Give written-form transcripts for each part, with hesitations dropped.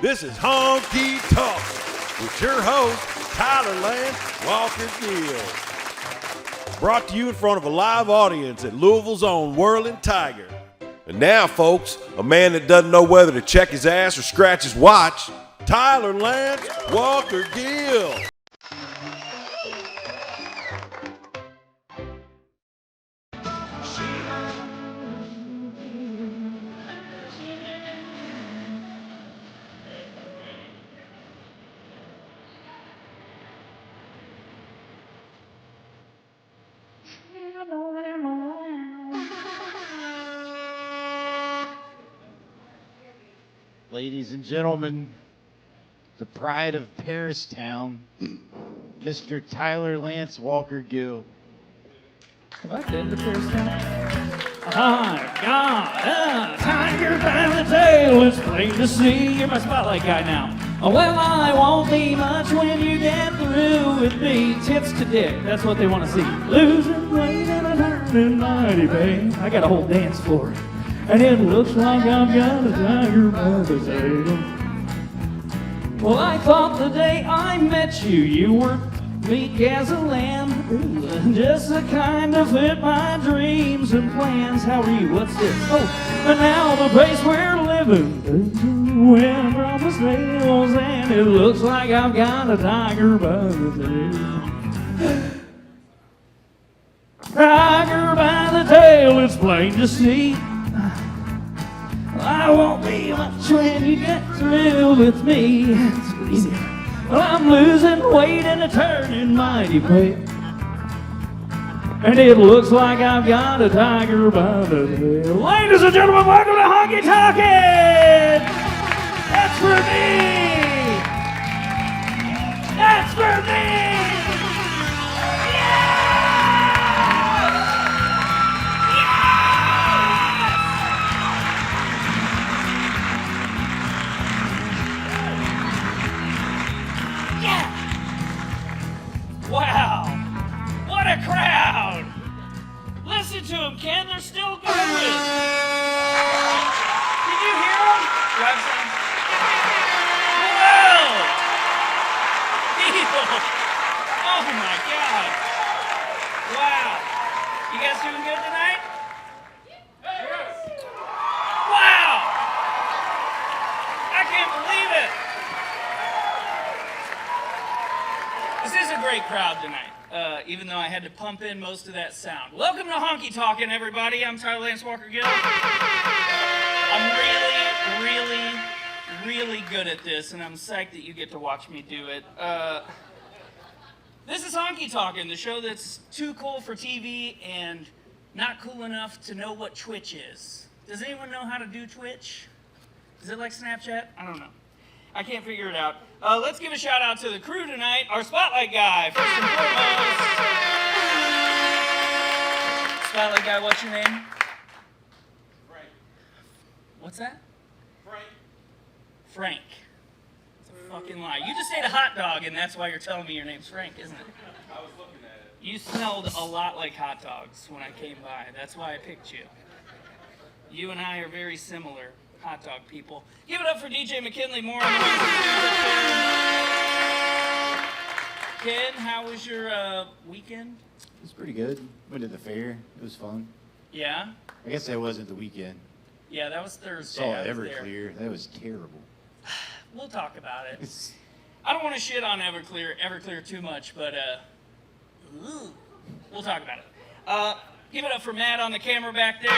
This is Honky Talkin with your host, Tyler Lance Walker Gill. Brought to you in front of a live audience at Louisville's own Whirling Tiger. And now, folks, a man that doesn't know whether to check his ass or scratch his watch, Tyler Lance Walker Gill. Ladies and gentlemen, the pride of Paristown, Mr. Tyler Lance Walker Gill. Have I been to Preston? Oh, God, tiger by the tail, it's plain to see. You're my spotlight guy now. Oh, well, I won't be much when you get through with me. Tits to dick, that's what they want to see. Losing weight and a turning mighty pain. I got a whole dance floor. And it looks like I've got a tiger by the tail. Well, I thought the day I met you, you were meek as a lamb. Ooh, just the kind to fit my dreams and plans. How are you? What's this? Oh, but now the place we're living, we're from the snails, and it looks like I've got a tiger by the tail. Tiger by the tail, it's plain to see. I won't be much when you get through with me. It's easy. Well, I'm losing weight and a turning mighty pale. And it looks like I've got a tiger by the tail. Ladies and gentlemen, welcome to Honky Talkin! That's for me! That's for me! Wow, what a crowd! Listen to them, Ken, they're still going. Did you hear them? Whoa! People! Oh my God! Wow! You guys doing good tonight? Yes! Wow! I can't believe it! This is a great crowd tonight, even though I had to pump in most of that sound. Welcome to Honky Talkin, everybody. I'm Tyler Lance Walker Gill. I'm really good at this, and I'm psyched that you get to watch me do it. This is Honky Talkin, the show that's too cool for TV and not cool enough to know what Twitch is. Does anyone know how to do Twitch? Is it like Snapchat? I don't know. I can't figure it out. Let's give a shout out to the crew tonight. Our spotlight guy, first and foremost. Spotlight guy, what's your name? Frank. What's that? Frank. Frank. It's a fucking lie. You just ate a hot dog, and that's why you're telling me your name's Frank, isn't it? I was looking at it. You smelled a lot like hot dogs when I came by. That's why I picked you. You and I are very similar. Hot dog people. Give it up for DJ McKinley. More on the Ken, how was your weekend? It was pretty good. Went to the fair. It was fun. Yeah? I guess that wasn't the weekend. Yeah, that was Thursday. Saw I was Everclear. That was terrible. We'll talk about it. I don't want to shit on Everclear too much, but we'll talk about it. Give it up for Matt on the camera back there.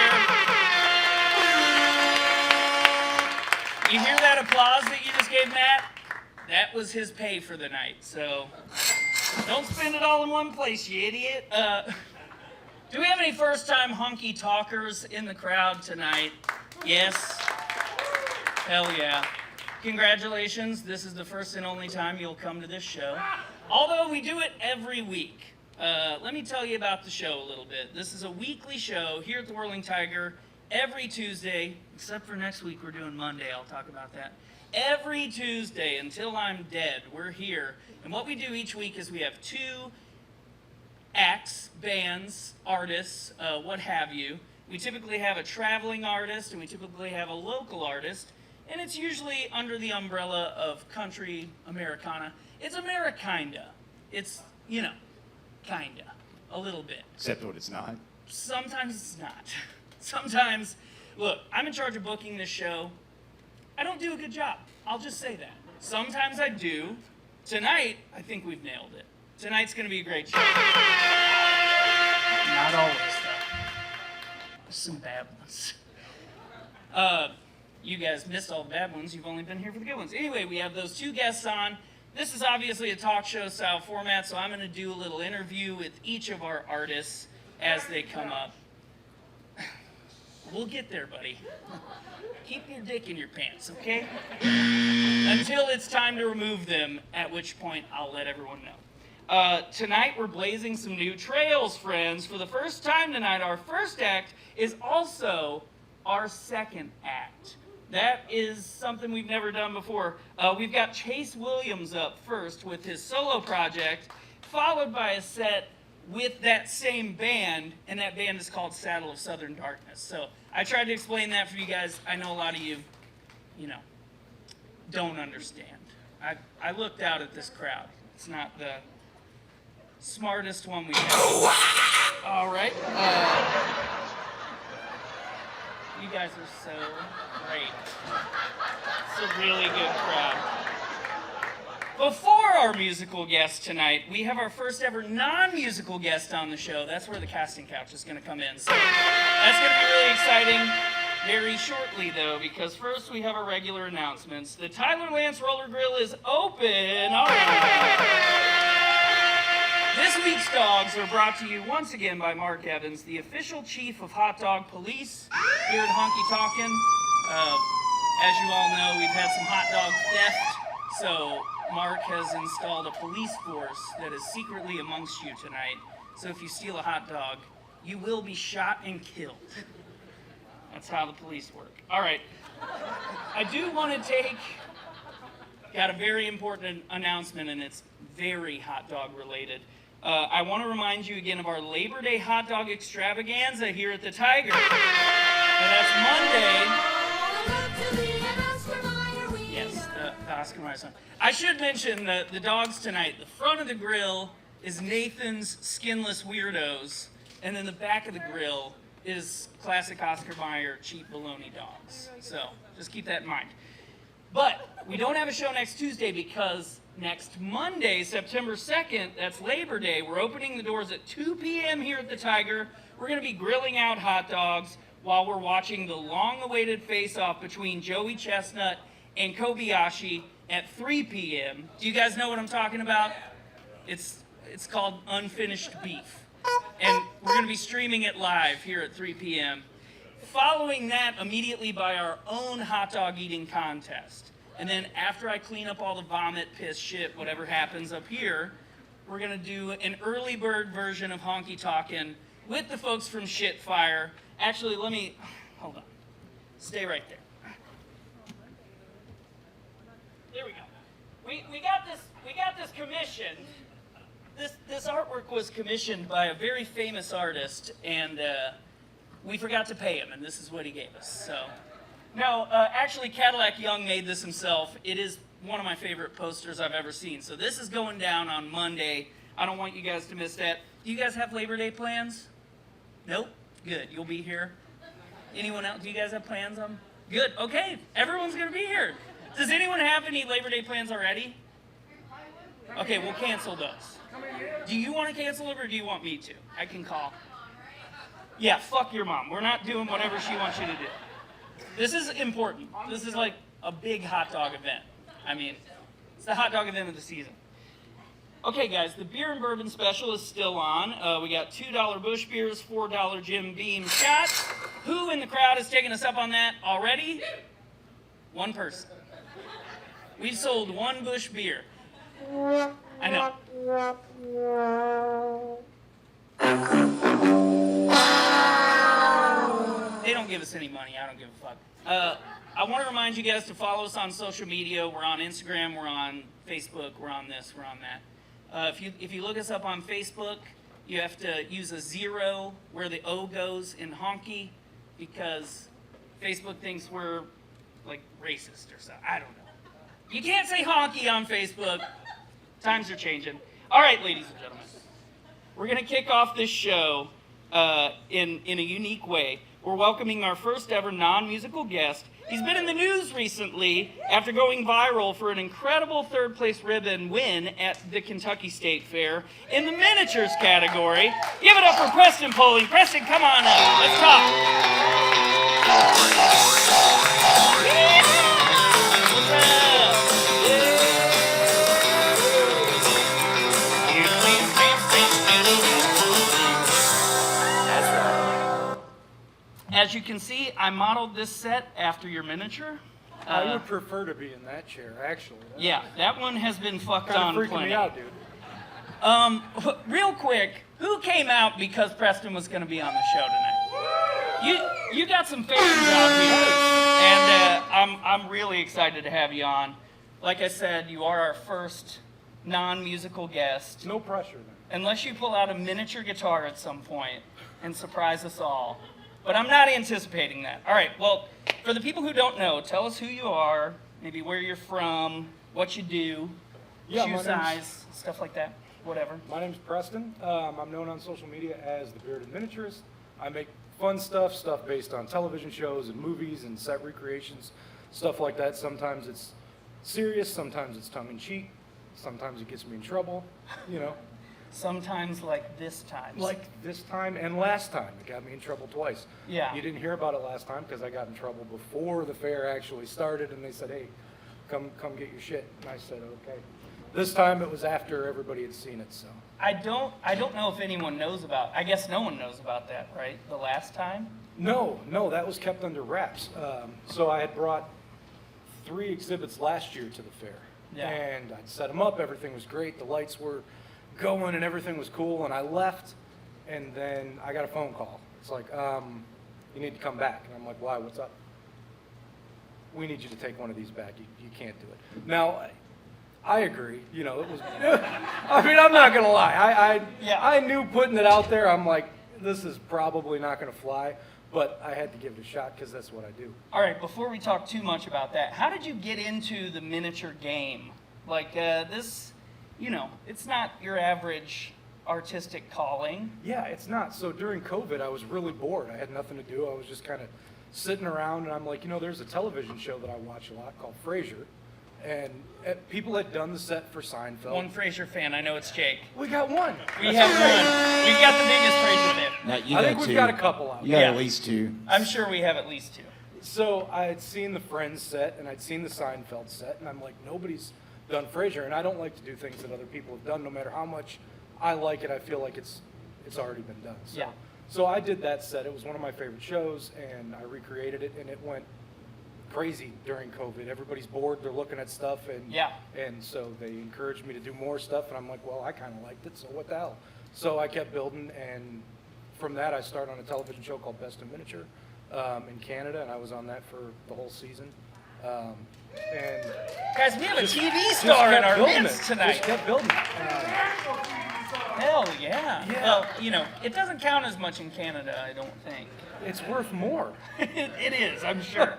You hear that applause that you just gave Matt? That was his pay for the night, so don't spend it all in one place, you idiot. Do we have any first-time honky talkers in the crowd tonight? Yes? Hell yeah. Congratulations, this is the first and only time you'll come to this show. Although we do it every week. Let me tell you about the show a little bit. This is a weekly show here at the Whirling Tiger. Every Tuesday, except for next week, we're doing Monday. I'll talk about that. Every Tuesday until I'm dead, we're here. And what we do each week is we have two acts, bands, artists, what have you. We typically have a traveling artist and we typically have a local artist. and it's usually under the umbrella of country Americana. It's Amerikinda. It's, you know, kinda, a little bit. Except what it's not. Sometimes it's not. Sometimes, look, I'm in charge of booking this show. I don't do a good job. I'll just say that. Sometimes I do. Tonight, I think we've nailed it. Tonight's going to be a great show. Not always, though. There's some bad ones. You guys missed all the bad ones. You've only been here for the good ones. Anyway, we have those two guests on. This is obviously a talk show style format, so I'm going to do a little interview with each of our artists as they come up. We'll get there, buddy. Keep your dick in your pants, okay? Until it's time to remove them, at which point I'll let everyone know. Tonight we're blazing some new trails, friends. For the first time tonight, our first act is also our second act. That is something we've never done before. We've got Chase Williams up first with his solo project, followed by a set with that same band, and that band is called Saddle of Southern Darkness. So I tried to explain that for you guys. I know a lot of you, don't understand. I looked out at this crowd. It's not the smartest one we have. All right. You guys are so great. It's a really good crowd. Before our musical guest tonight, we have our first ever non-musical guest on the show. That's where the casting couch is going to come in. So that's going to be really exciting very shortly, though, because first we have our regular announcements. The Tyler Lance Roller Grill is open. All right. This week's dogs are brought to you once again by Mark Evans, the official chief of hot dog police here at Honky Talkin. As you all know, we've had some hot dog theft, so Mark has installed a police force that is secretly amongst you tonight. So if you steal a hot dog, you will be shot and killed. That's how the police work. All right. I do want to got a very important announcement, and it's very hot dog related. I want to remind you again of our Labor Day hot dog extravaganza here at the Tiger. And that's Monday. Yes, the Oscar Mayer song. I should mention the dogs tonight. The front of the grill is Nathan's Skinless Weirdos, and then the back of the grill is classic Oscar Mayer cheap bologna dogs. So just keep that in mind. But we don't have a show next Tuesday because next Monday, September 2nd, that's Labor Day, we're opening the doors at 2 p.m. here at the Tiger. We're going to be grilling out hot dogs while we're watching the long-awaited face-off between Joey Chestnut and Kobayashi at 3 p.m. Do you guys know what I'm talking about? It's called Unfinished Beef. And we're going to be streaming it live here at 3 p.m. Following that, immediately by our own hot dog eating contest. And then after I clean up all the vomit, piss, shit, whatever happens up here, we're going to do an early bird version of Honky Talkin' with the folks from Shitfire. Actually, hold on. Stay right there. There we go. We got this commissioned. This artwork was commissioned by a very famous artist, and we forgot to pay him, and this is what he gave us. So, no, actually, Cadillac Young made this himself. It is one of my favorite posters I've ever seen. So this is going down on Monday. I don't want you guys to miss that. Do you guys have Labor Day plans? Nope. Good. You'll be here. Anyone else? Do you guys have plans on? Good. Okay. Everyone's gonna be here. Does anyone have any Labor Day plans already? Okay, we'll cancel those. Do you want to cancel it or do you want me to? I can call. Yeah, fuck your mom. We're not doing whatever she wants you to do. This is important. This is like a big hot dog event. I mean, it's the hot dog event of the season. Okay, guys, the beer and bourbon special is still on. We got $2 Busch beers, $4 Jim Beam shots. Who in the crowd has taken us up on that already? One person. We've sold one Busch beer. I know. They don't give us any money. I don't give a fuck. I want to remind you guys to follow us on social media. We're on Instagram. We're on Facebook. We're on this. We're on that. If you look us up on Facebook, you have to use a 0 where the O goes in honky because Facebook thinks we're like racist or something. I don't know. You can't say honky on Facebook. Times are changing. All right, ladies and gentlemen. We're going to kick off this show in a unique way. We're welcoming our first ever non-musical guest. He's been in the news recently after going viral for an incredible third place ribbon win at the Kentucky State Fair in the miniatures category. Give it up for Preston Poling. Preston, come on up. Let's talk. What's up? As you can see, I modeled this set after your miniature. I would prefer to be in that chair, actually. Yeah, that one has been fucked on Kind of freaking plenty. me out, dude. Real quick, who came out because Preston was going to be on the show tonight? You got some fans out here, and I'm really excited to have you on. Like I said, you are our first non-musical guest. No pressure, then. Unless you pull out a miniature guitar at some point and surprise us all. But I'm not anticipating that. All right, well, for the people who don't know, tell us who you are, maybe where you're from, what you do, Yeah, shoe my name's- size, stuff like that, whatever. My name's Preston. I'm known on social media as the Bearded Miniaturist. I make fun stuff based on television shows and movies and set recreations, stuff like that. Sometimes it's serious, sometimes it's tongue-in-cheek, sometimes it gets me in trouble, you know. Sometimes like this time. Like this time and last time, it got me in trouble twice. Yeah. You didn't hear about it last time because I got in trouble before the fair actually started, and they said, "Hey, come get your shit." And I said, "Okay." This time it was after everybody had seen it, so. I don't know if anyone knows about, I guess no one knows about that, right? The last time? No, that was kept under wraps. So I had brought 3 exhibits last year to the fair, Yeah. and I'd set them up. Everything was great. The lights were going, and everything was cool. And I left, and then I got a phone call. It's like, you need to come back. And I'm like, why? What's up? We need you to take one of these back. You can't do it. Now, I agree. You know, it was. I mean, I'm not gonna lie. I knew putting it out there. I'm like, this is probably not gonna fly. But I had to give it a shot because that's what I do. All right, before we talk too much about that, how did you get into the miniature game? Like this, you know, it's not your average artistic calling. Yeah, it's not. So during COVID, I was really bored. I had nothing to do. I was just kind of sitting around, and I'm like, you know, there's a television show that I watch a lot called Frasier, and people had done the set for Seinfeld. One Frasier fan, I know it's Jake. We got one. We have one. We've got the biggest Frasier fan. Now, you I got think we've two. got a couple out You there. got Yeah. at least 2. I'm sure we have at least 2. So I had seen the Friends set, and I'd seen the Seinfeld set, and I'm like, nobody's done Frasier, and I don't like to do things that other people have done. No matter how much I like it, I feel like it's already been done. So, Yeah. So I did that set. It was one of my favorite shows, and I recreated it, and it went crazy during COVID. Everybody's bored. They're looking at stuff, and Yeah. and so they encouraged me to do more stuff, and I'm like, well, I kind of liked it, so what the hell? So I kept building, and from that, I started on a television show called Best in Miniature in Canada, and I was on that for the whole season. And Guys, we have a just- TV just star in kept our building midst it. tonight. Just kept building it. Hell yeah. Yeah. Well, you know, it doesn't count as much in Canada, I don't think. It's worth more. It is, I'm sure.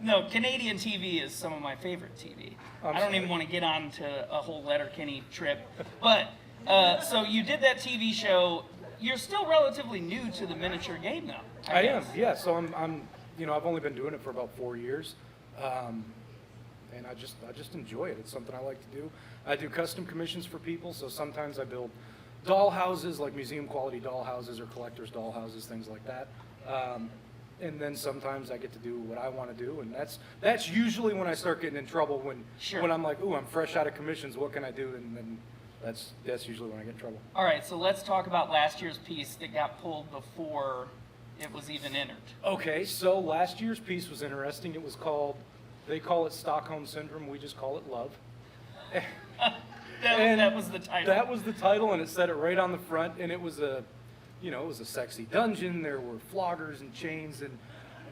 No, Canadian TV is some of my favorite TV. I'm I don't sorry. even want to get on to a whole Letterkenny trip. But, so you did that TV show. You're still relatively new to the miniature game, though. I am, guess. yeah. So I'm, you know, I've only been doing it for about 4 years, and I just enjoy it. It's something I like to do. I do custom commissions for people, so sometimes I build doll houses, like museum quality doll houses or collectors doll houses, things like that. And then sometimes I get to do what I want to do, and that's usually when I start getting in trouble when Sure. when I'm like, ooh, I'm fresh out of commissions. What can I do? And then that's usually when I get in trouble. All right, so let's talk about last year's piece that got pulled before it was even entered. Okay, so last year's piece was interesting. It was called, they call it Stockholm Syndrome. We just call it Love. That was the title. That was the title, and it said it right on the front, and it was a, you know, it was a sexy dungeon. There were floggers and chains,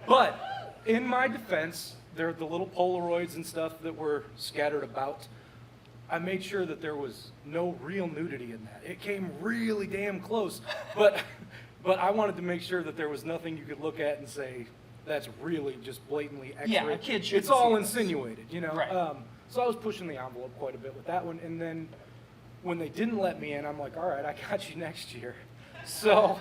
but in my defense, there are the little Polaroids and stuff that were scattered about. I made sure that there was no real nudity in that. It came really damn close, but I wanted to make sure that there was nothing you could look at and say, that's really just blatantly X-ray. Yeah, a kid shouldn't It's all see this. insinuated, you know? Right. So I was pushing the envelope quite a bit with that one, and then when they didn't let me in, I'm like, all right, I got you next year. So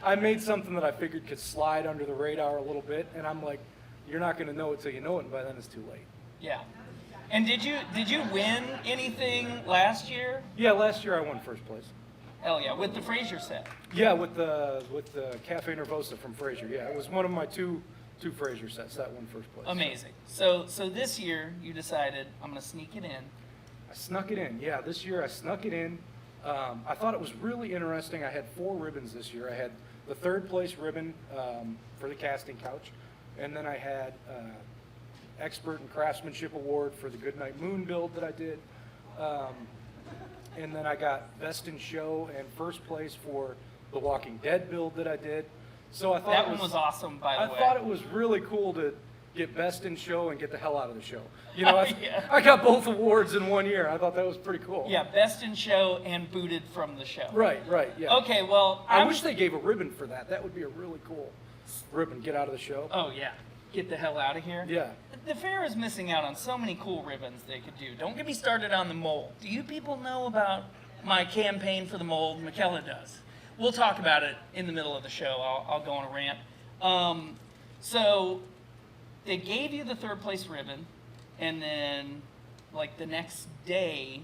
I made something that I figured could slide under the radar a little bit, and I'm like, you're not going to know it till you know it, and by then it's too late. Yeah. And did you win anything last year? Yeah, last year I won first place. Hell yeah, with the Fraser set. Yeah, with the Cafe Nervosa from Fraser. Yeah, it was one of my two Fraser sets that won first place. Amazing. So this year you decided I'm gonna sneak it in. I snuck it in. Yeah, this year I snuck it in. I thought it was really interesting. I had 4 ribbons this year. I had the 3rd place ribbon for the casting couch, and then I had Expert in Craftsmanship Award for the Goodnight Moon build that I did. And then I got Best in Show and first place for the Walking Dead build that I did. So I thought That one was awesome, by the way. I thought it was really cool to get Best in Show and get the hell out of the show. You know, Yeah. I got both awards in one year. I thought that was pretty cool. Yeah, Best in Show and booted from the show. Right, yeah. Okay, well, I wish they gave a ribbon for that. That would be a really cool ribbon. Get out of the show. Oh yeah, get the hell out of here. Yeah. The fair is missing out on so many cool ribbons they could do. Don't get me started on the mold. Do you people know about my campaign for the mold? McKellar does. We'll talk about it in the middle of the show. I'll go on a rant. So they gave you the 3rd place ribbon, and then like the next day,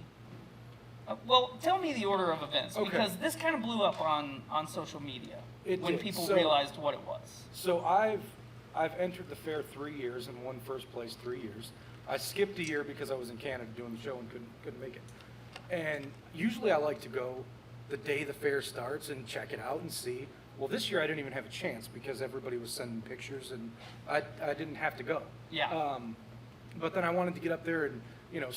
well, tell me the order of events, Okay. because this kind of blew up on social media It when did. people So- realized what it was. So I've entered the fair 3 years and won first place 3 years. I skipped a year because I was in Canada doing the show and couldn't make it. And usually I like to go the day the fair starts and check it out and see. Well, this year I didn't even have a chance because everybody was sending pictures and I didn't have to go. Yeah. But then I wanted to get up there and, you know,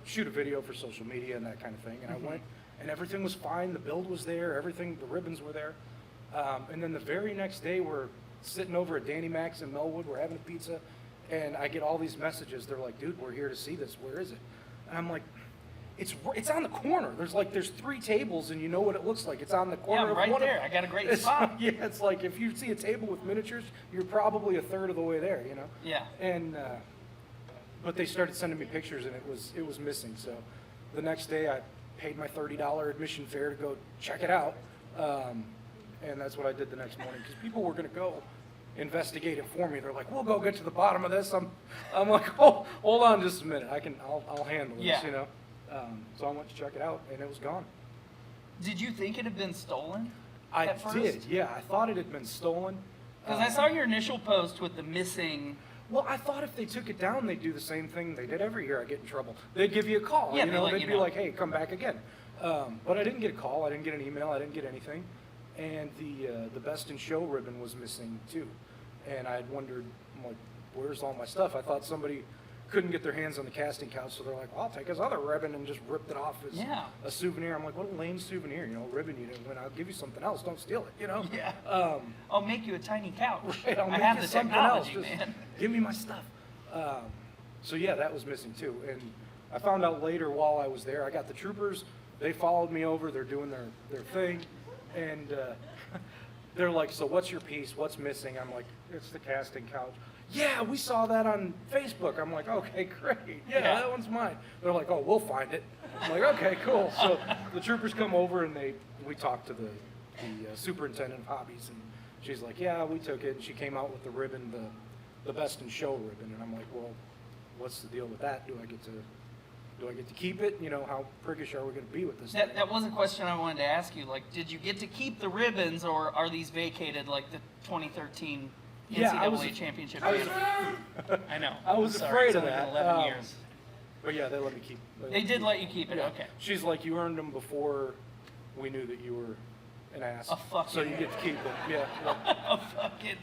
shoot a video for social media and that kind of thing. And I went, and everything was fine. The build was there. Everything, the ribbons were there. And then the very next day, we're sitting over at Danny Mac's in Melwood. We're having a pizza, and I get all these messages. They're like, "Dude, we're here to see this. Where is it?" And I'm like, "It's on the corner. There's 3 tables, and you know what it looks like. It's on the corner. Yeah, of right one of there. them." I got a great It's- spot. Yeah, it's like if you see a table with miniatures, you're probably a third of the way there. You know. Yeah. And but they started sending me pictures, and it was missing. So the next day, I paid my $30 admission fare to go check it out, and that's what I did the next morning because people were going to go investigate it for me. They're like, "We'll go get to the bottom of this." I'm like, "Oh, hold on just a minute. I'll handle this." Yeah. You know. So I went to check it out, and it was gone. Did you think it had been stolen? I at first? did. Yeah, I thought it had been stolen. Because I saw your initial post with the missing. Well, I thought if they took it down, they'd do the same thing they did every year. I get in trouble. They'd give you a call. Yeah, you they know, let they'd you be know. like, "Hey, come back again." But I didn't get a call. I didn't get an email. I didn't get anything. And the Best in Show ribbon was missing too. And I had wondered, I'm like, "Where's all my stuff?" I thought somebody couldn't get their hands on the casting couch, so they're like, "I'll take his other ribbon," and just ripped it off as Yeah. a souvenir. I'm like, "What a lame souvenir, you know, ribbon you didn't win. I'll give you something else. Don't steal it, you know." Yeah. Um, I'll make you a tiny couch. Right, I'll I make have you the something else. technology, Just man. give me my stuff. So yeah, that was missing too. And I found out later while I was there, I got the troopers. They followed me over. They're doing their thing, and they're like, "So what's your piece? What's missing?" I'm like, "It's the casting couch." "Yeah, we saw that on Facebook." I'm like, "Okay, great. Yeah, Yeah. that one's mine." They're like, "Oh, we'll find it." I'm like, "Okay, cool." So the troopers come over and we talked to the superintendent of hobbies, and she's like, "Yeah, we took it." And she came out with the ribbon, the Best in Show ribbon, and I'm like, "Well, what's the deal with that? Do I get to keep it? You know, how prickish are we going to be with this thing?" That was a question I wanted to ask you. Like, did you get to keep the ribbons, or are these vacated like the 2013 Yeah, I NCAA was- championship? I was- I know. I was I'm sorry. afraid It's of only been that. 11 years. But yeah, they let me keep. They did let you keep it. Yeah. Okay. She's like, "You earned them before we knew that you were an ass. A fucking- So you get to keep them." Yeah. A fucking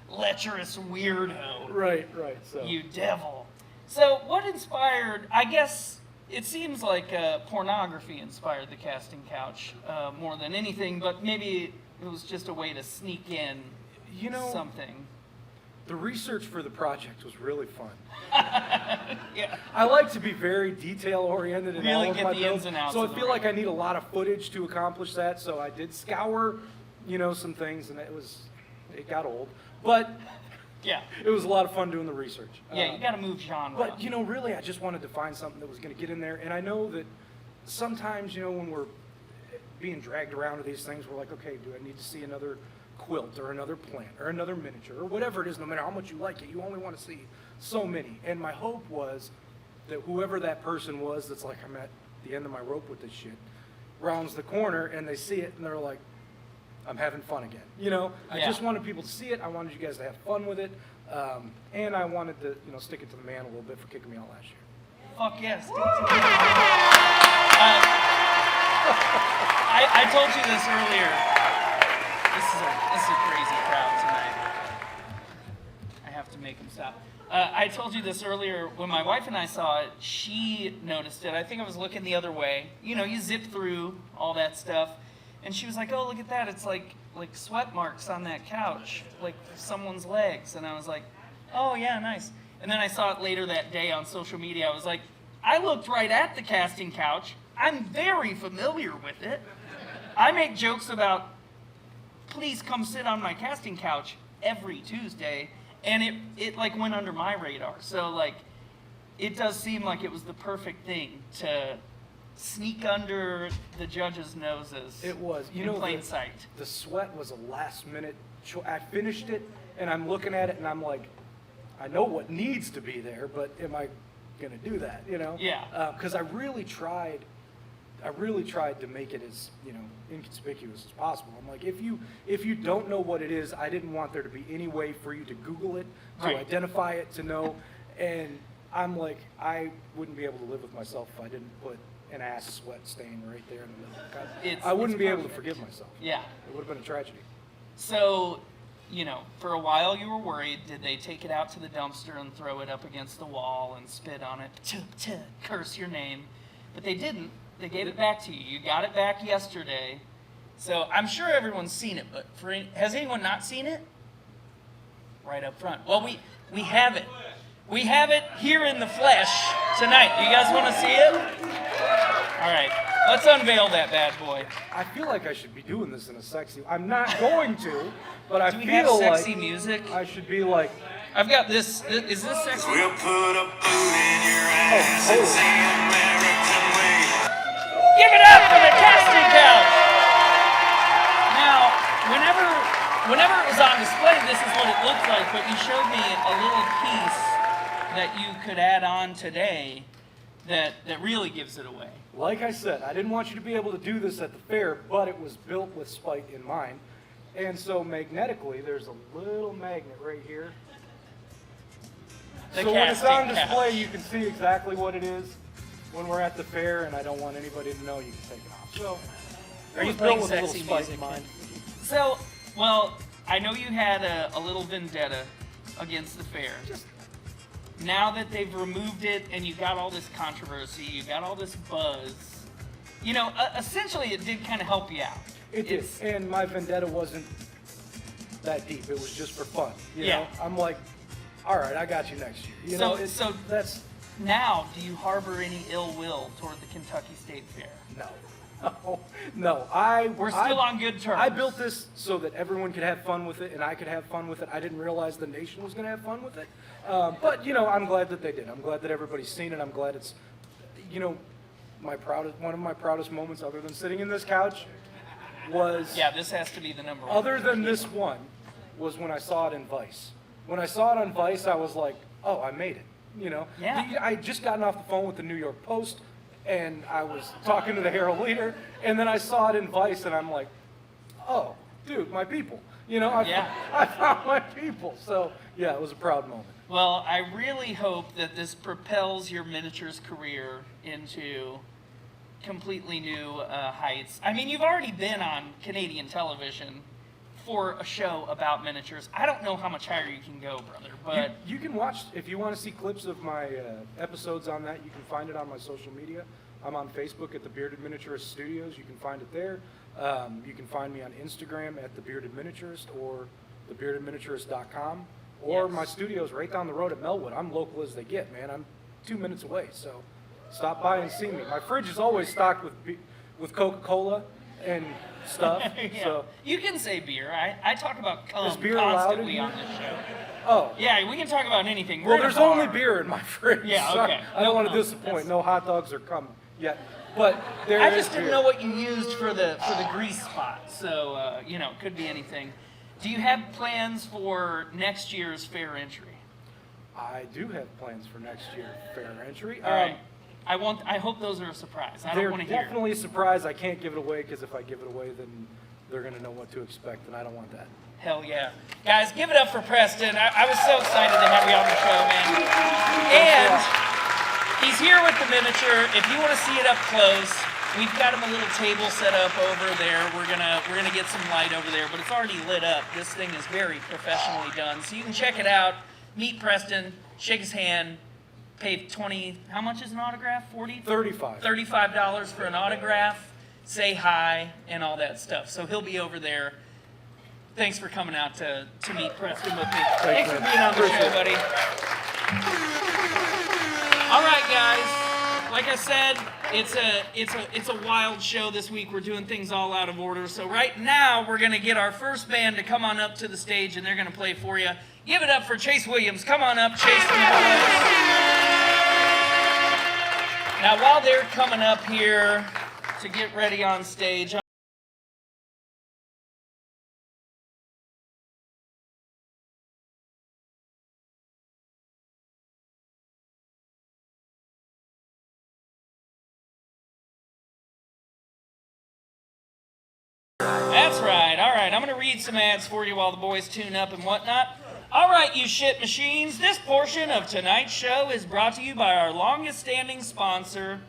lecherous weirdo. Right. So. You devil. So what inspired, I guess it seems like pornography inspired the casting couch more than anything, but maybe it was just a way to sneak in You know, something. the research for the project was really fun. Yeah. I like to be very detail oriented in Really all of get my the builds, ins and outs so I of the feel like I ribbon. need a lot of footage to accomplish that. So I did scour, some things, and it got old. But Yeah. It was a lot of fun doing the research. Yeah, you got to move genre. But, really, I just wanted to find something that was going to get in there. And I know that sometimes, when we're being dragged around to these things, we're like, okay, do I need to see another quilt or another plant or another miniature or whatever it is, no matter how much you like it, you only want to see so many. And my hope was that whoever that person was that's like, I'm at the end of my rope with this shit, rounds the corner and they see it and they're like, I'm having fun again. I just wanted people to see it. I wanted you guys to have fun with it. And I wanted to, stick it to the man a little bit for kicking me out last year. Fuck yes. I told you this earlier. This is a crazy crowd tonight. I have to make them stop. I told you this earlier. When my wife and I saw it, she noticed it. I think I was looking the other way. You zip through all that stuff. And she was like, oh, look at that. It's like sweat marks on that couch, like someone's legs. And I was like, oh, yeah, nice. And then I saw it later that day on social media. I was like, I looked right at the casting couch. I'm very familiar with it. I make jokes about, please come sit on my casting couch every Tuesday. And it went under my radar. So, it does seem like it was the perfect thing to sneak under the judges' noses. It was. In plain sight. The sweat was a last-minute choice. I finished it, and I'm looking at it, and I'm like, I know what needs to be there, but am I going to do that, Yeah. Because I really tried to make it as, inconspicuous as possible. I'm like, if you don't know what it is, I didn't want there to be any way for you to Google it, to Right. identify it, to know. And I'm like, I wouldn't be able to live with myself if I didn't put an ass sweat stain right there in the middle. I wouldn't be able to forgive myself. Yeah. It would have been a tragedy. So, for a while you were worried. Did they take it out to the dumpster and throw it up against the wall and spit on it, curse your name? But they didn't. They gave it back to you. You got it back yesterday. So I'm sure everyone's seen it, but has anyone not seen it? Right up front. Well, we have it. We have it here in the flesh tonight. You guys want to see it? All right. Let's unveil that bad boy. I feel like I should be doing this in a sexy. I'm not going to, but I Do we feel have like sexy music? I should be like. I've got this. Is this sexy? We'll put a boot in your ass and say American way. Give it up for the casting couch! Now, whenever it was on display, this is what it looked like, but you showed me a little piece that you could add on today that really gives it away. Like I said, I didn't want you to be able to do this at the fair, but it was built with spite in mind. And so magnetically, there's a little magnet right here. The So when it's on casting display, couch. you can see exactly what it is when we're at the fair, and I don't want anybody to know you can take it off. So Are you it was built playing with a little sexy spite music? in mind. So, well, I know you had a little vendetta against the fair. Now that they've removed it and you got all this controversy, you got all this buzz, essentially it did kind of help you out. It did, and my vendetta wasn't that deep. It was just for fun. You know? I'm like, all right, I got you next year. So that's now, do you harbor any ill will toward the Kentucky State Fair? no. We're still on good terms. I built this so that everyone could have fun with it, and I could have fun with it. I didn't realize the nation was going to have fun with it, but I'm glad that they did. I'm glad that everybody's seen it. I'm glad it's, one of my proudest moments, other than sitting in this couch, was this has to be the number one. Other than this one, was when I saw it in Vice. When I saw it on Vice, I was like, oh, I made it. Yeah. I had just gotten off the phone with the New York Post, and I was talking to the Herald Leader, and then I saw it in Vice, and I'm like, oh, dude, my people. I found my people. So, yeah, it was a proud moment. Well, I really hope that this propels your miniatures career into completely new heights. I mean, you've already been on Canadian television for a show about miniatures. I don't know how much higher you can go, brother, but You can watch, if you want to see clips of my episodes on that, you can find it on my social media. I'm on Facebook at the Bearded Miniaturist Studios. You can find it there. You can find me on Instagram at the Bearded Miniaturist or thebeardedminiaturist.com. Or Yes. my studio's right down the road at Melwood. I'm local as they get, man. I'm 2 minutes away, so stop by and see me. My fridge is always stocked with Coca-Cola and stuff. Yeah. So, You can say beer. I talk about cum Is beer allowed in constantly here? on this show. oh. Yeah, we can talk about anything. We're Well, in a there's only bar. beer in my fridge. Yeah, so okay. I don't want to No, disappoint. that's- No hot dogs are coming yet. But there I is just didn't beer. know what you used for the grease spot. So, could be anything. Do you have plans for next year's fair entry? I do have plans for next year fair entry. All right. I hope those are a surprise. I don't They're want to hear. definitely a surprise. I can't give it away because if I give it away, then they're going to know what to expect, and I don't want that. Hell yeah. Guys, give it up for Preston. I was so excited to have you on the show, man. And he's here with the miniature. If you want to see it up close, we've got him a little table set up over there. We're gonna get some light over there, but it's already lit up. This thing is very professionally done. So you can check it out. Meet Preston, shake his hand, pay 20, how much is an autograph? 40? 35. $35 for an autograph, say hi, and all that stuff. So he'll be over there. Thanks for coming out to meet Preston with me. Thanks for man. being on the Appreciate show, it. buddy. All right, guys. Like I said, it's a wild show this week. We're doing things all out of order. So right now, we're gonna get our first band to come on up to the stage, and they're gonna play for you. Give it up for Chase Williams. Come on up, Chase. Now, while they're coming up here to get ready on stage. That's right. All right, I'm going to read some ads for you while the boys tune up and whatnot. All right, you shit machines. This portion of tonight's show is brought to you by our longest standing sponsor,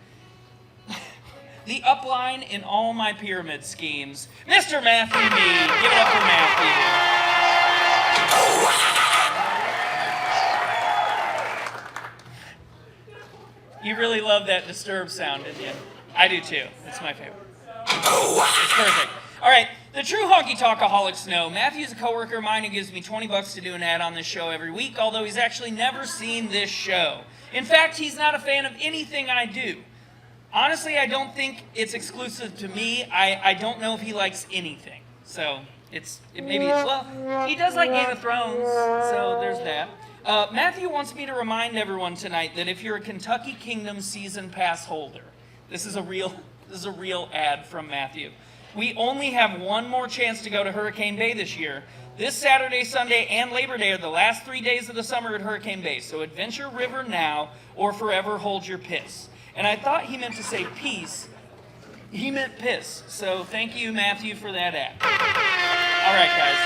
the upline in all my pyramid schemes, Mr. Matthew Mead. Give it up for Matthew. You really love that Disturbed sound, didn't you? I do too. It's my favorite. It's perfect. All right, the true Honky Talkaholics know Matthew's a coworker of mine who gives me $20 to do an ad on this show every week, although he's actually never seen this show. In fact, he's not a fan of anything I do. Honestly, I don't think it's exclusive to me. I don't know if he likes anything. So he does like Game of Thrones, so there's that. Matthew wants me to remind everyone tonight that if you're a Kentucky Kingdom season pass holder, this is a real ad from Matthew. We only have one more chance to go to Hurricane Bay this year. This Saturday, Sunday, and Labor Day are the last 3 days of the summer at Hurricane Bay. So adventure river now or forever hold your piss. And I thought he meant to say peace. He meant piss. So thank you, Matthew, for that ad. All right, guys.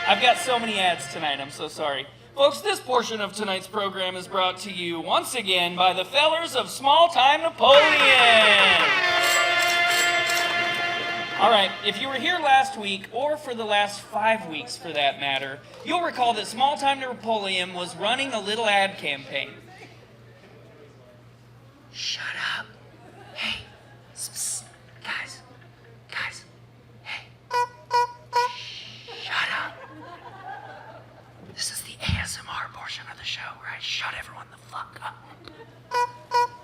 I've got so many ads tonight. I'm so sorry. Folks, this portion of tonight's program is brought to you once again by the fellers of Small Time Napoleon. All right, if you were here last week, or for the last 5 weeks for that matter, you'll recall that Small Time Napoleon was running a little ad campaign. Shut up. Hey, guys, hey. Shut up. This is the ASMR portion of the show where I shut everyone the fuck up.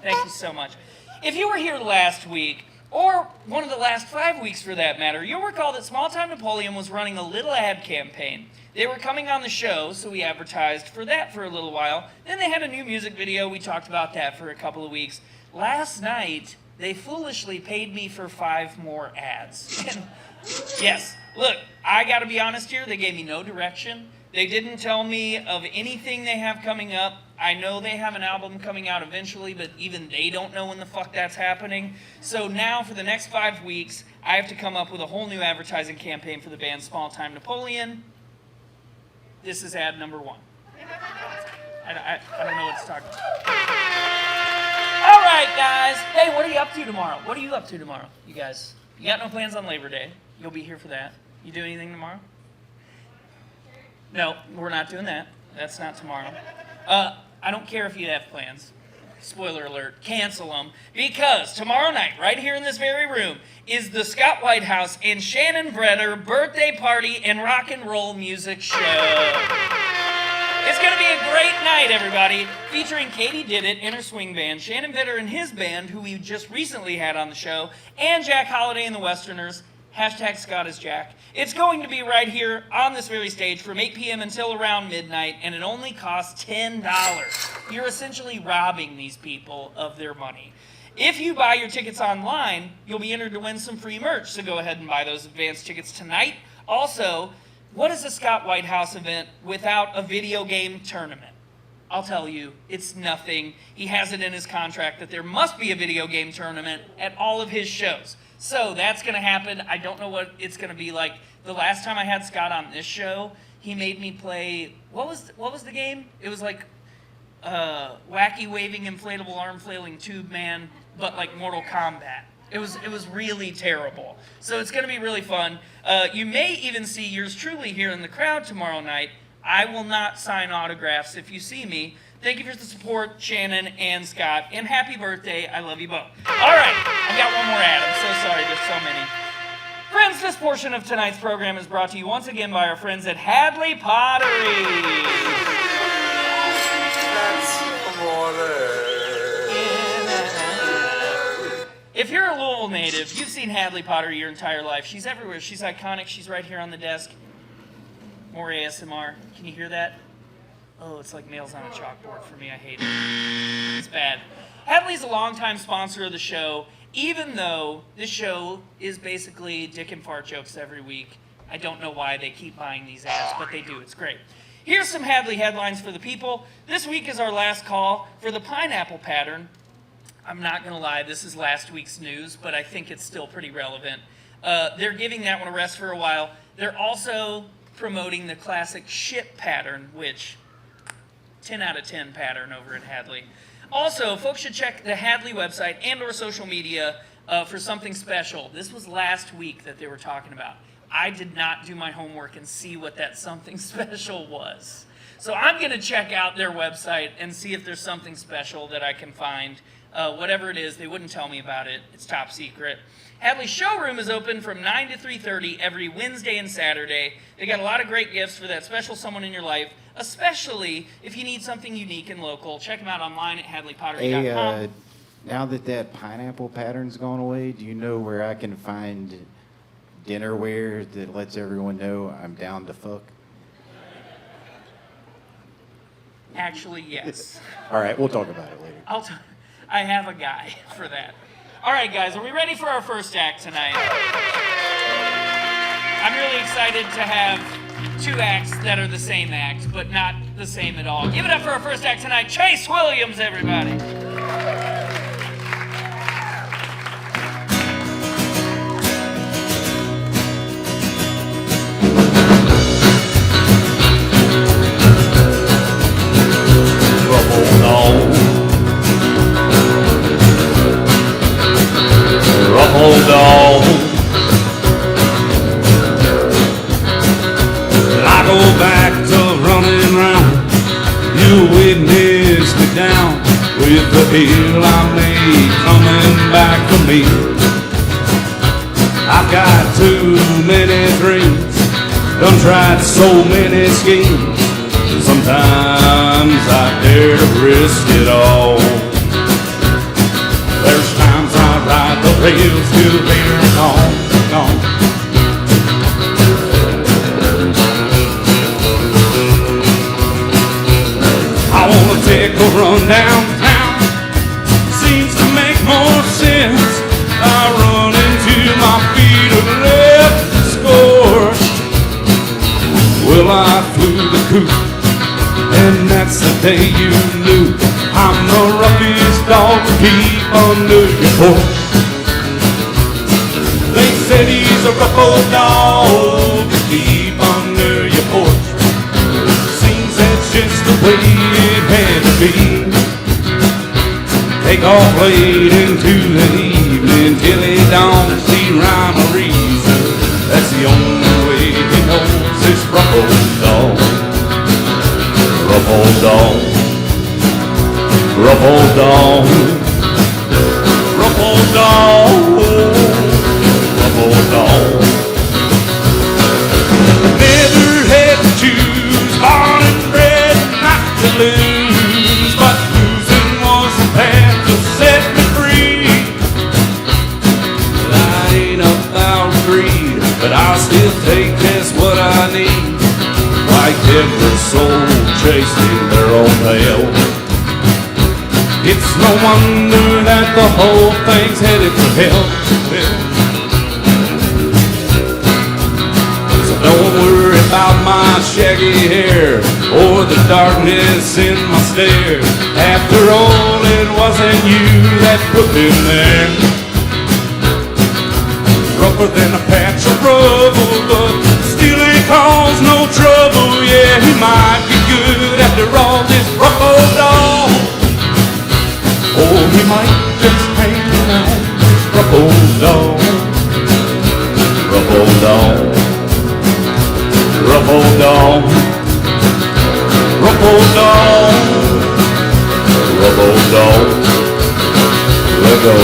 Thank you so much. If you were here last week, or one of the last 5 weeks for that matter, you'll recall that Small Time Napoleon was running a little ad campaign. They were coming on the show, so we advertised for that for a little while. Then they had a new music video. We talked about that for a couple of weeks. Last night, they foolishly paid me for 5 more ads. Yes, look, I gotta be honest here, they gave me no direction. They didn't tell me of anything they have coming up. I know they have an album coming out eventually, but even they don't know when the fuck that's happening. So now for the next 5 weeks, I have to come up with a whole new advertising campaign for the band Small Time Napoleon. This is ad number 1. I don't know what to talk about. All right, guys. Hey, what are you up to tomorrow? What are you up to tomorrow, you guys? You got no plans on Labor Day. You'll be here for that. You do anything tomorrow? No, we're not doing that. That's not tomorrow. I don't care if you have plans. Spoiler alert, cancel them. Because tomorrow night, right here in this very room, is the Scott Whitehouse and Shannon Bretter birthday party and rock and roll music show. It's going to be a great night, everybody, featuring Katie Didit and her swing band, Shannon Vitter and his band, who we just recently had on the show, and Jack Holiday and the Westerners. Hashtag Scott is Jack. It's going to be right here on this very stage from 8 p.m. until around midnight, and it only costs $10. You're essentially robbing these people of their money. If you buy your tickets online, you'll be entered to win some free merch, so go ahead and buy those advance tickets tonight. Also, what is a Scott Whitehouse event without a video game tournament? I'll tell you, it's nothing. He has it in his contract that there must be a video game tournament at all of his shows. So that's going to happen. I don't know what it's going to be like. The last time I had Scott on this show, he made me play, what was the game? It was like wacky waving inflatable arm flailing tube man, but like Mortal Kombat. It was really terrible. So it's going to be really fun. You may even see yours truly here in the crowd tomorrow night. I will not sign autographs if you see me. Thank you for the support, Shannon and Scott, and happy birthday. I love you both. All right, I've got one more ad. I'm so sorry, there's so many. Friends, this portion of tonight's program is brought to you once again by our friends at Hadley Pottery. If you're a Louisville native, you've seen Hadley Pottery your entire life. She's everywhere. She's iconic. She's right here on the desk. More ASMR. Can you hear that? Oh, it's like nails on a chalkboard for me. I hate it. It's bad. Hadley's a longtime sponsor of the show, even though this show is basically dick and fart jokes every week. I don't know why they keep buying these ads, but they do. It's great. Here's some Hadley headlines for the people. This week is our last call for the pineapple pattern. I'm not going to lie, this is last week's news, but I think it's still pretty relevant. They're giving that one a rest for a while. They're also promoting the classic ship pattern, which 10 out of 10 pattern over at Hadley. Also, folks should check the Hadley website and or social media for something special. This was last week that they were talking about. I did not do my homework and see what that something special was. So I'm going to check out their website and see if there's something special that I can find. Whatever it is, they wouldn't tell me about it. It's top secret. Hadley's showroom is open from 9 to 3:30 every Wednesday and Saturday. They got a lot of great gifts for that special someone in your life, especially if you need something unique and local. Check them out online at hadleypottery.com. Hey, now that pineapple pattern's gone away, do you know where I can find dinnerware that lets everyone know I'm down to fuck? Actually, yes. All right, we'll talk about it later. I have a guy for that. All right, guys, are we ready for our first act tonight? I'm really excited to have two acts that are the same act, but not the same at all. Give it up for our first act tonight, Chase Williams, everybody. Hold on. I go back to running round. You witness me down with the hill I made coming back to me. I've got too many dreams, done tried so many schemes. Sometimes I dare to risk it all. There's times I ride the rails till they're gone. I wanna take a run downtown, seems to make more sense. I run into my feet are left scorched. Well, I flew the coop, and that's the day you knew I'm the roughest dog to keep under your porch. They said he's a rough old dog to keep under your porch. Seems that's just the way it had to be. Take off late into the evening till he don't see rhyme or reason. That's the only way he knows this rough old dog. Rough old dog. Rough old dog, rough old dog, rough old dog. Never had to choose, born and bred, will take just what I need, like every soul chasing their own tail. It's no wonder that the whole thing's headed for hell. So don't worry about my shaggy hair or the darkness in my stare. After all, it wasn't you that put them there. Rougher than a patch of rubble, but still ain't caused no trouble. Yeah, he might be good after all this rough old dog. Or he might just hang around this rough old dog. Rough old dog. Rough old dog. Rough old dog. Rough old dog. Let go.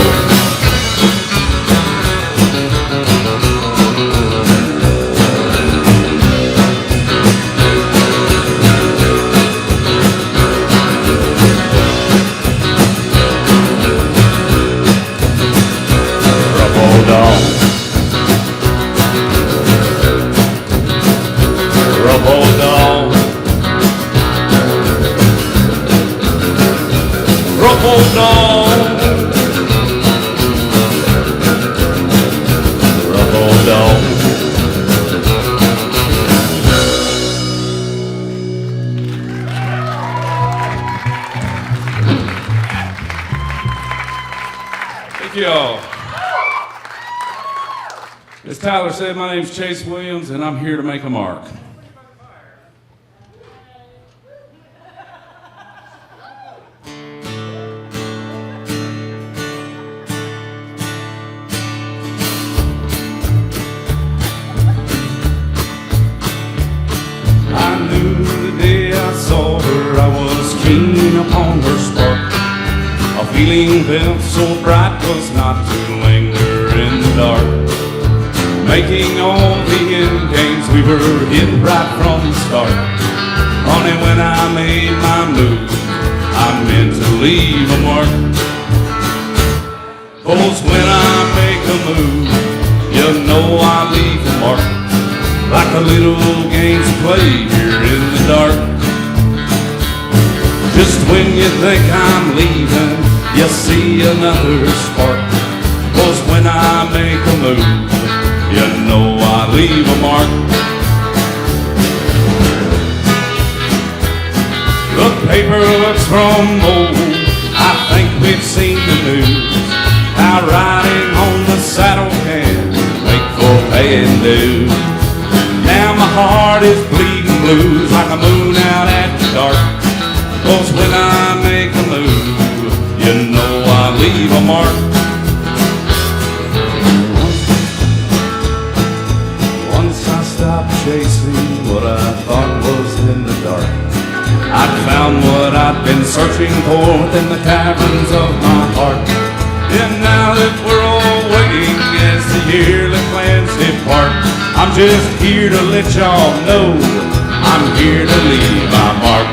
As Tyler said, my name's Chase Williams, and I'm here to make a mark. I knew the day I saw her, I was keen upon her spark. A feeling felt so bright was not to linger in the dark. Making all the end games, we were hit right from the start. Honey, when I made my move, I meant to leave a mark. 'Cause when I make a move, you know I leave a mark. Like the little games played here in the dark. Just when you think I'm leaving, you see another spark. 'Cause when I make a move, you know I leave a mark. The paper looks from old, I think we've seen the news. How riding on the saddle can make for paying dues. Now my heart is bleeding blues like a moon out after dark. 'Cause when I make a move, you know I leave a mark. Chasing what I thought was in the dark, I'd found what I'd been searching for within the caverns of my heart. And now that we're all waiting as the yearly plans depart, I'm just here to let y'all know I'm here to leave my mark.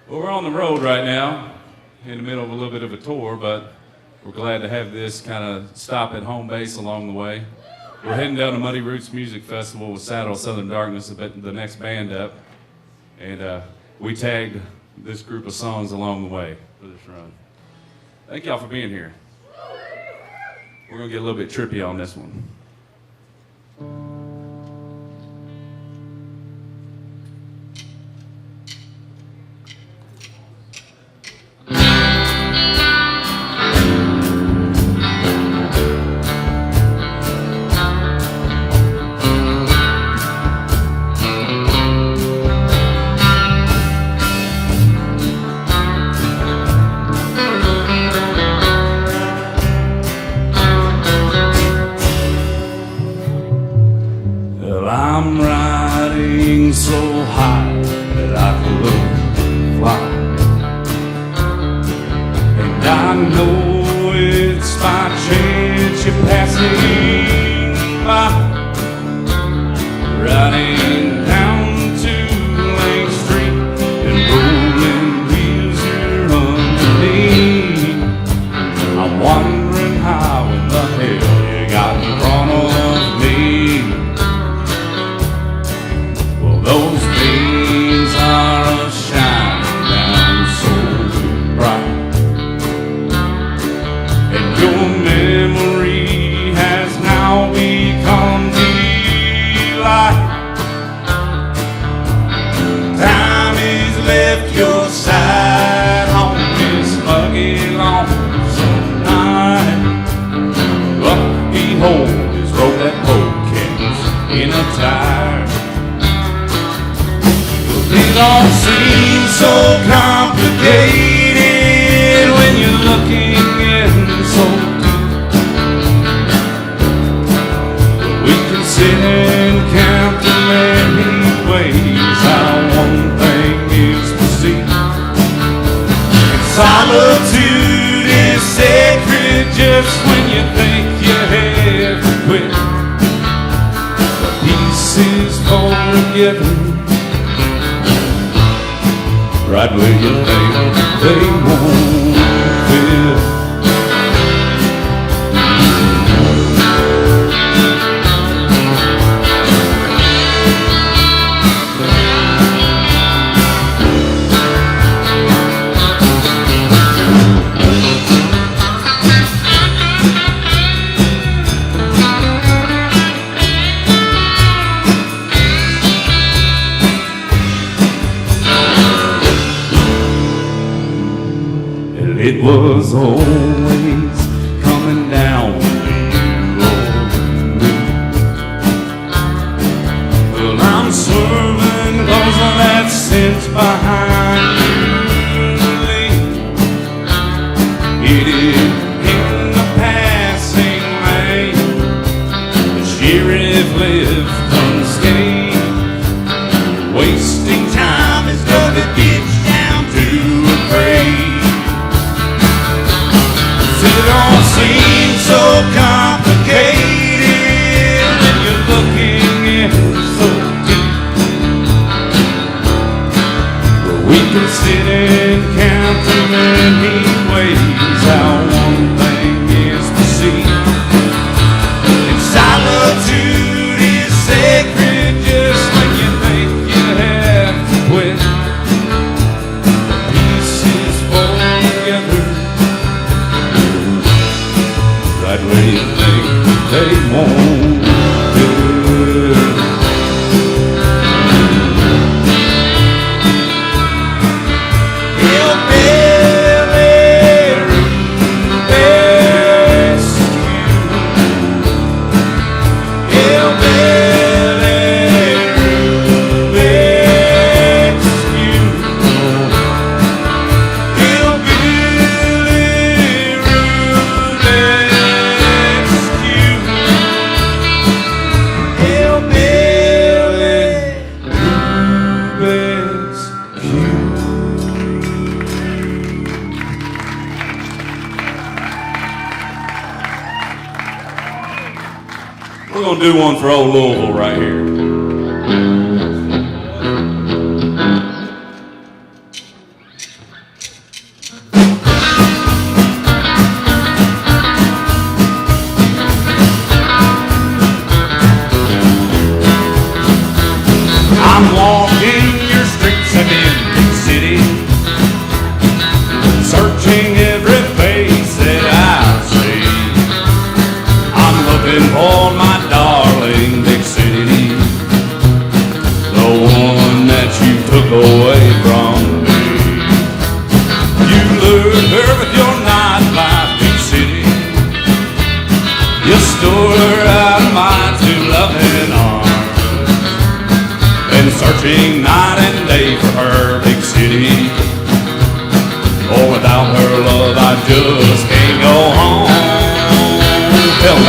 Well, we're on the road right now, in the middle of a little bit of a tour, but we're glad to have this kind of stop at home base along the way. We're heading down to Muddy Roots Music Festival with Saddle Southern Darkness, the next band up, and we tagged this group of songs along the way for this run. Thank y'all for being here. We're gonna get a little bit trippy on this one. Well, I'm riding so high that I could fly, and I know it's by chance you're passing by, riding down 2 Lane Street and rolling wheels are underneath. I'm wondering how in the hell you got in front of me. Those beams are shining down so bright, and your memory has now become delight. Time has left your side on this muggy lonesome night, but behold, this road that boat carries in a tire. It all seems so complicated when you're looking in so deep. We can sit and count the many ways how one thing is perceived. And solitude is sacred just when you think you have to quit. The pieces fall together right where you think they won't fit. It was always coming down to you or me. Well, I'm swerving 'cause of that sense behind you. It is in the passing lane, the sheriff left unscathed. Wasting time is dug a ditch down to a grave. It all seems so complicated when you're looking in so deep. But we can sit and count the many ways how one thing is perceived. And solitude is sacred just when you think you have to quit. The pieces fall together right where you think they won't do. Hillbilly rescue, hillbilly rescue, hillbilly We're gonna do one for old Louisville right here. I'm walking your streets again, city, searching every face. searching night and day for her big city. Oh, without her love, I just can't go home. Tell me.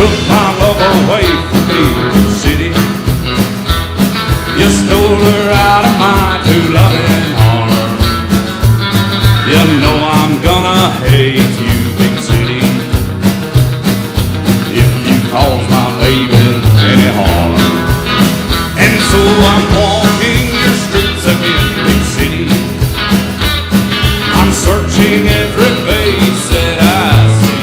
Took my love away from me, city. You stole her out of my two loving arms. You know I'm gonna hate you, big city, if you cause my baby any harm. And so I'm walking your streets again, big city. I'm searching every face that I see.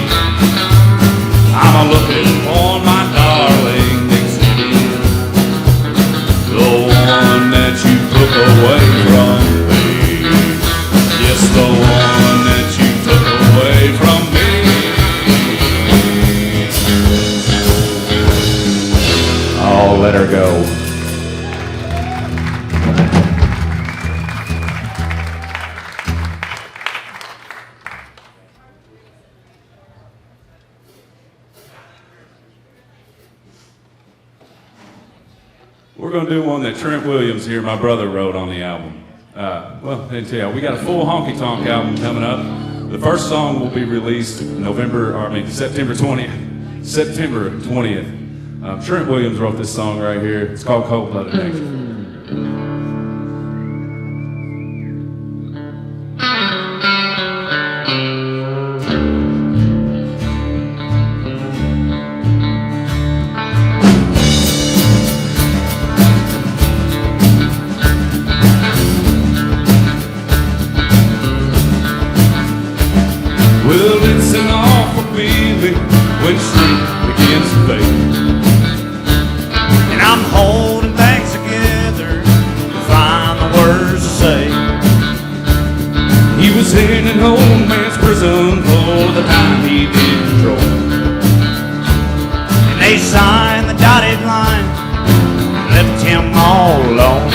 I'm looking for my darling big city, the one that you took away from me. Yes, the one that you took away from me. Oh, let her go. We're going to do one that Trent Williams here, my brother, wrote on the album. Well, I didn't tell you, we got a full Honky Tonk album coming up. The first song will be released September 20th. September 20th. Trent Williams wrote this song right here. It's called Cold Blooded Nature. Well, it's an awful feeling when sleep begins to fade, and I'm holding things together to find the words to say. He was in an old man's prison for the time he did control, And they signed the dotted line, left him all alone.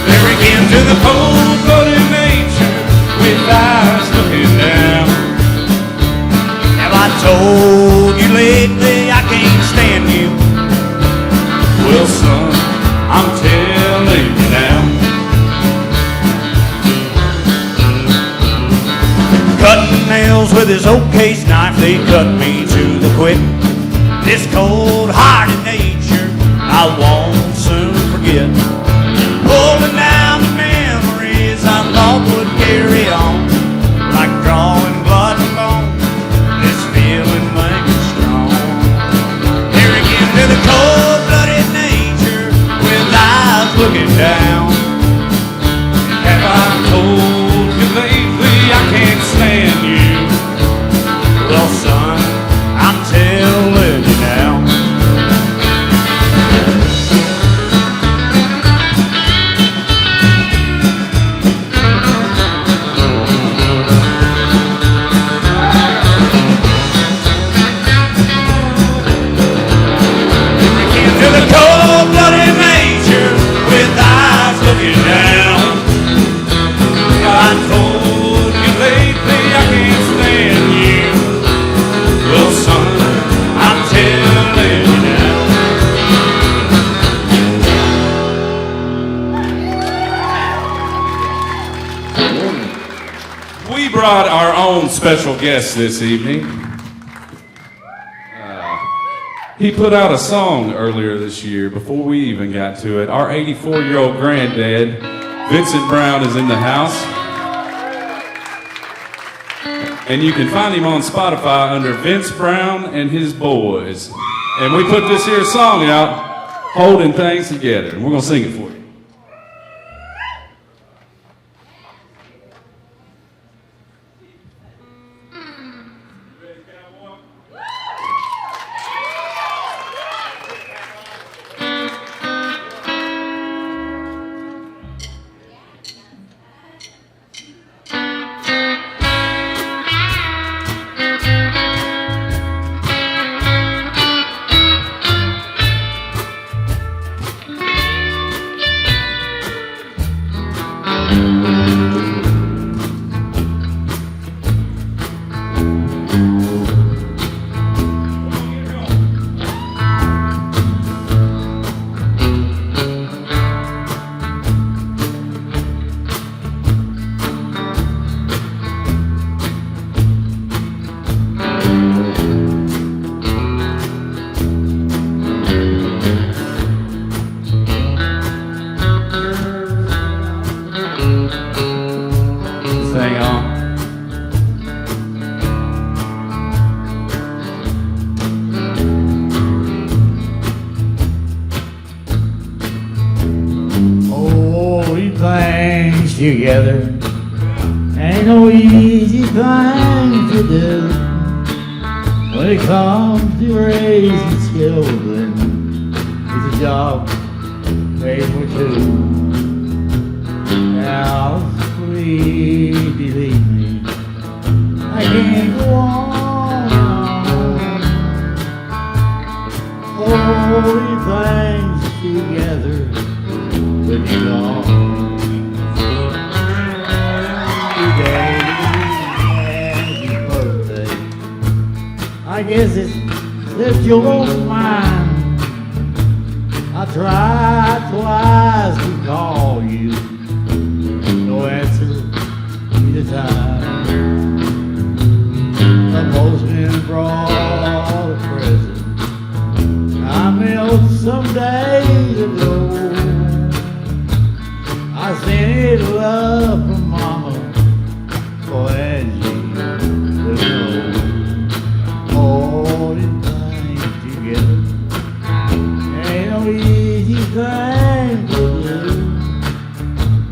there again to the cold-blooded nature with eyes looking down. Have I told you lately I can't stand you? Well, son, I'm telling you now. Cutting nails with his oak case knife, they cut me to the quick. This cold-hearted nature I won't soon forget. Pulling down the memories I thought would carry on, like drawing blood and bone. This feeling makes me strong. Here again to the cold-blooded nature with eyes looking down. Have I told you lately I can't stand you? Well, son, I'm telling you now. To the cold-blooded nature with eyes looking down. I told you lately I can't stand you. Well, son, I'm telling you now. we brought our own special guest this evening. He put out a song earlier this year before we even got to it. Our 84-year-old granddad, Vincent Brown, is in the house. And you can find him on Spotify under Vince Brown and His Boys. And we put this here song out, Holding Things Together. And we're going to sing it for you. Sing on. Oh, we things together ain't no easy thing to do. When it comes to raising children, it's a job made for two. Now, please believe me, I can't go on. Holding things together with you gone. Today is your birthday. I guess it's slipped your mind. I tried twice to call you. No answer either time. The postman brought a present I mailed some days ago. I sent it love from Mama for Angie to know. Holding things together ain't no easy thing to do.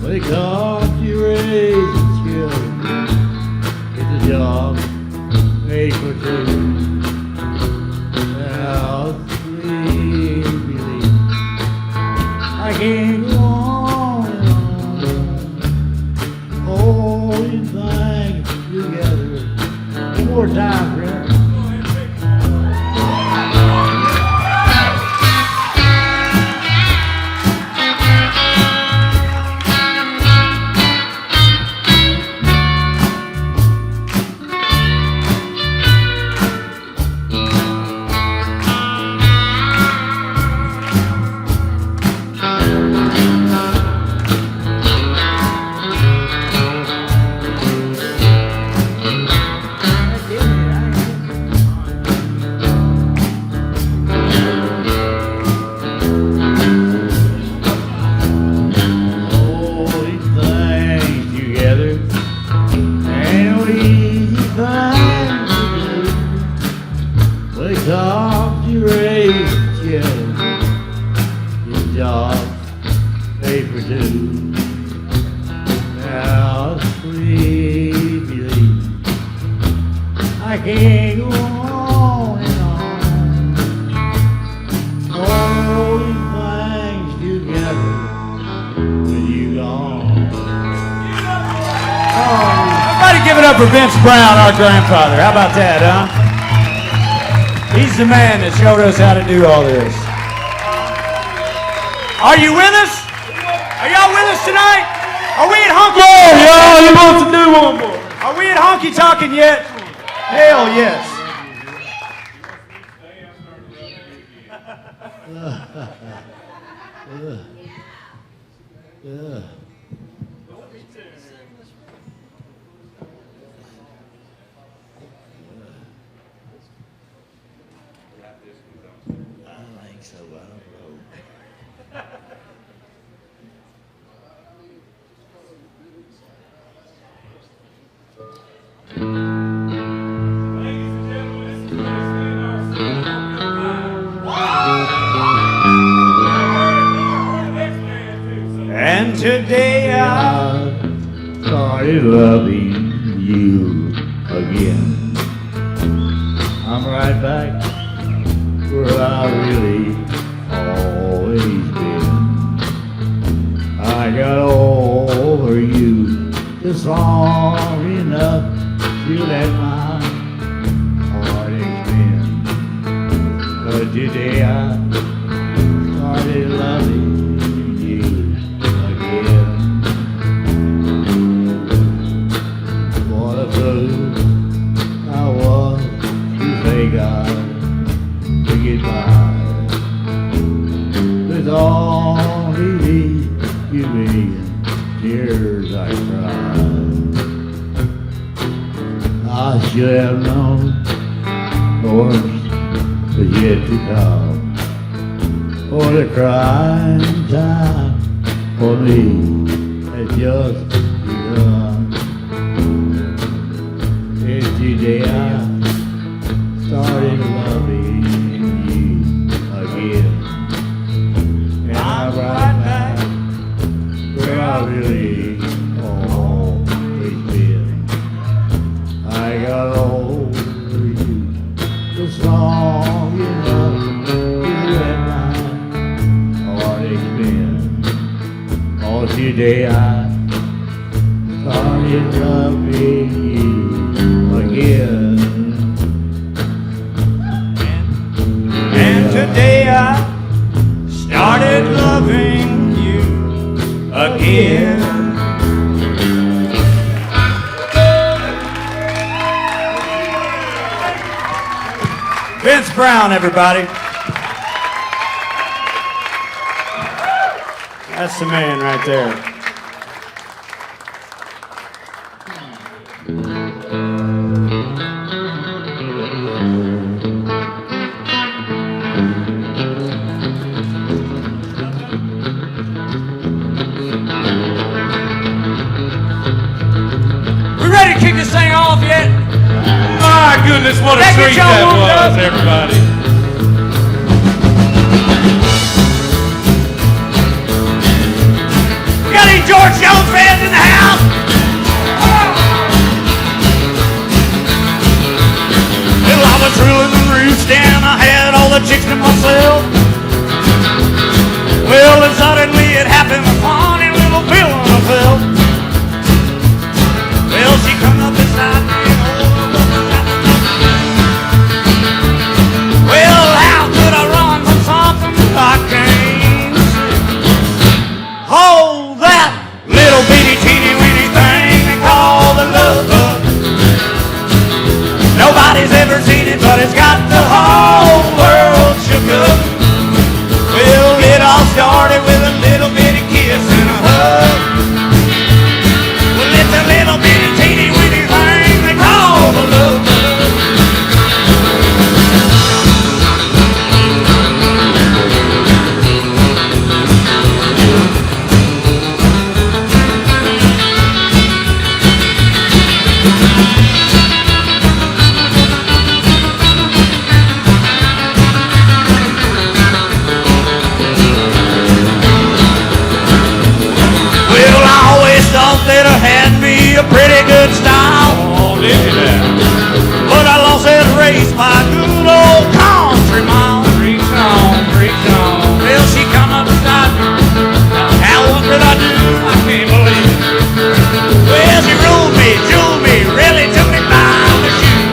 Wake up. Raising children, it's a job made for two. Now, please believe I can't go on and on. Holding things together. One more time, Brett. For Vince Brown, our grandfather. How about that, huh? He's the man that showed us how to do all this. Are you with us? Are y'all with us tonight? Are we at Honky Talkin? Yeah, you want to do one more? Are we at Honky Talkin yet? Hell yes. And today I started loving you again. I'm right back where I really always been. I got over you just long enough to let my heart expand. But today I started loving you again. tears I cried. I should have known the worst was yet to come. For the crying time for me had just begun. And today I started loving you again. And I'm right back where I really always been. I got over you just long enough to let my heart expand. Oh, today I started loving you again. And today I started loving you again. Vince Brown, everybody. That's the man right there. Kick this thing off yet? My goodness, what a treat that was, everybody. We got any George Jones fans in the house? Well, I was drilling the roost and I had all the chicks to myself. Well, and suddenly it happened, a funny little feeling I felt. Well, she come up beside me. Well, how could I run from something I can't see? Oh, that little bitty teeny weeny thing they call the love bug. Nobody's ever seen it, but it's got the whole world shook up. Well, it all started with a little bitty kiss and a hug. Well, it's a little bitty teeny weeny thing they call the love bug. That I had me a pretty good style. Oh, did you now? But I lost that race by a good old country mile. Preach on, preach on. Well, she come up beside me. Now what could I do? I can't believe it. Well, she ruled me, jeweled me, really took me by the shoe.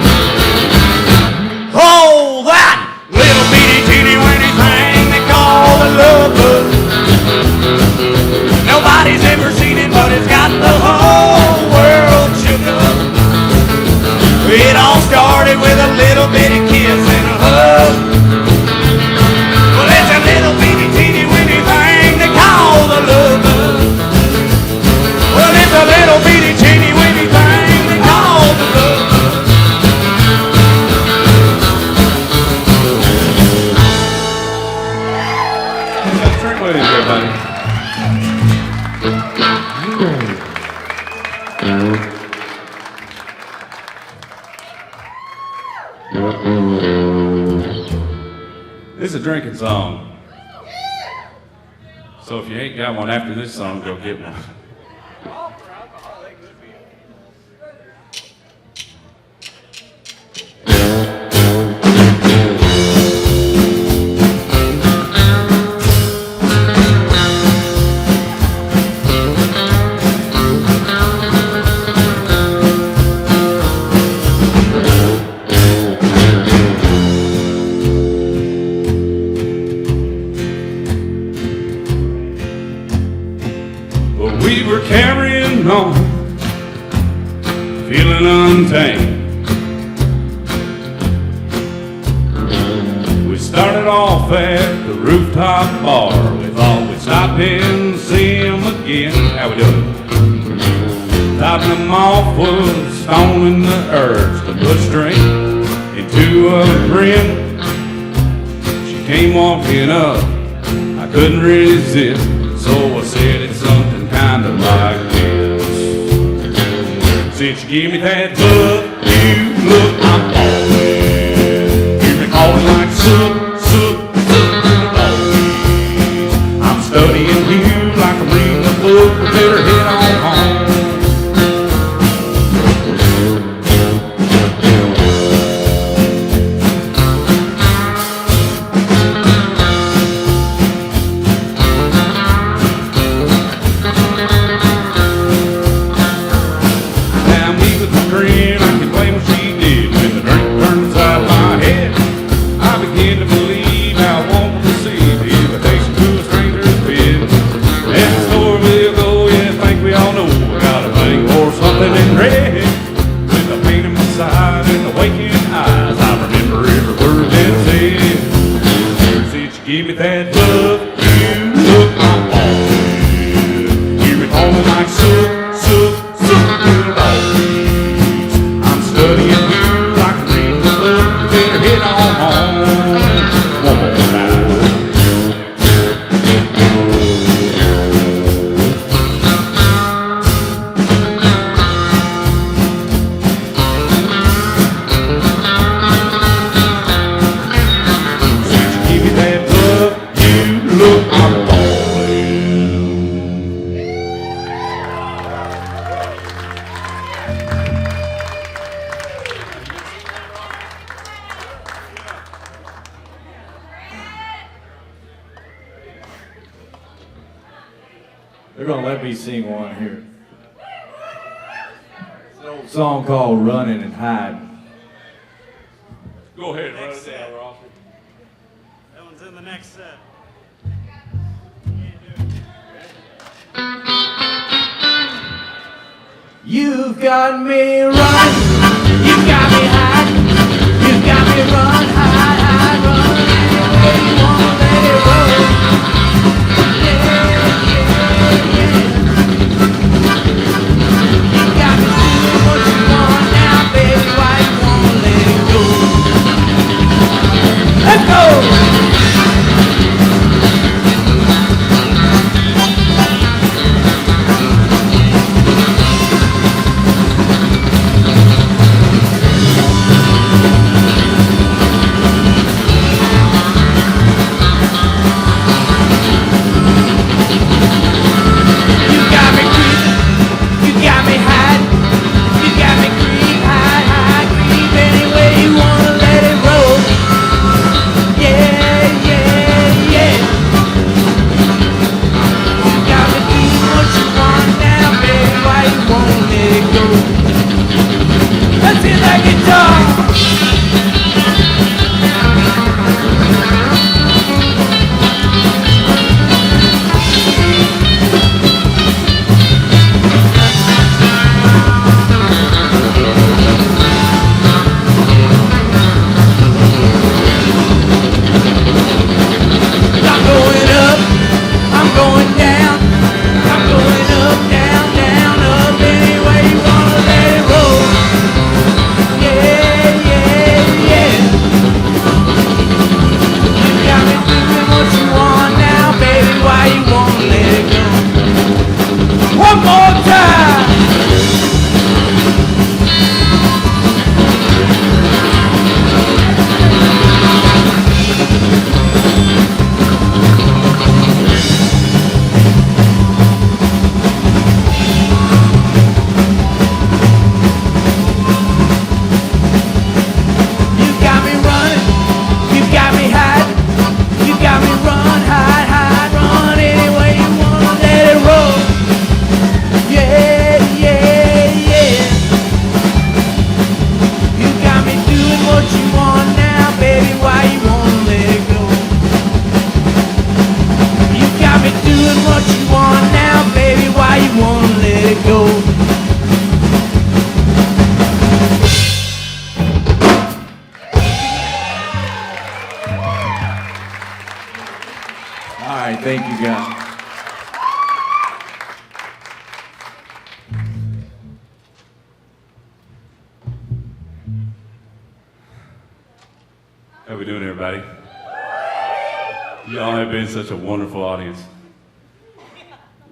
Oh, that little bitty teeny weeny thing they call the love bug. Nobody's ever seen it, but it's got the whole world shook up. It all started with a little bitty kiss and a hug. Well, it's a little bitty teeny weeny thing they call the love bug. Well, it's a little bitty teeny weeny thing they call the love bug. Let's drink with it, everybody. This is a drinking song. So if you ain't got one after this song, go get one. We were carrying on, feeling untamed. We started off at the rooftop bar. We thought we'd stop in and see him again. How we doing? fighting them off was stoning the urge to put strength into a grin. She came walking up, I couldn't resist, so I said it's something kinda like this. Since you give me that look, you look, I'm falling. Hear me calling like soot, soot, soot to the boys. I'm studying you like I'm reading a book, but better head on home. Give me that look, you look, I'm falling. Hear me calling like soot, soot, soot to the boys. I'm studying you like I'm reading the book. You better head on home one more time. Give me that look, I'm falling. They're gonna let me sing one here. It's an old song called Running and Hiding. Go ahead, run it down, Ross. That one's in the next set. You've got me running, you've got me hiding, you've got me run, hide, hide, run, anywhere you wanna let it roll. You got me doing what you want now, baby, why you wanna let it go? Let's go! How we doing, everybody? Y'all have been such a wonderful audience.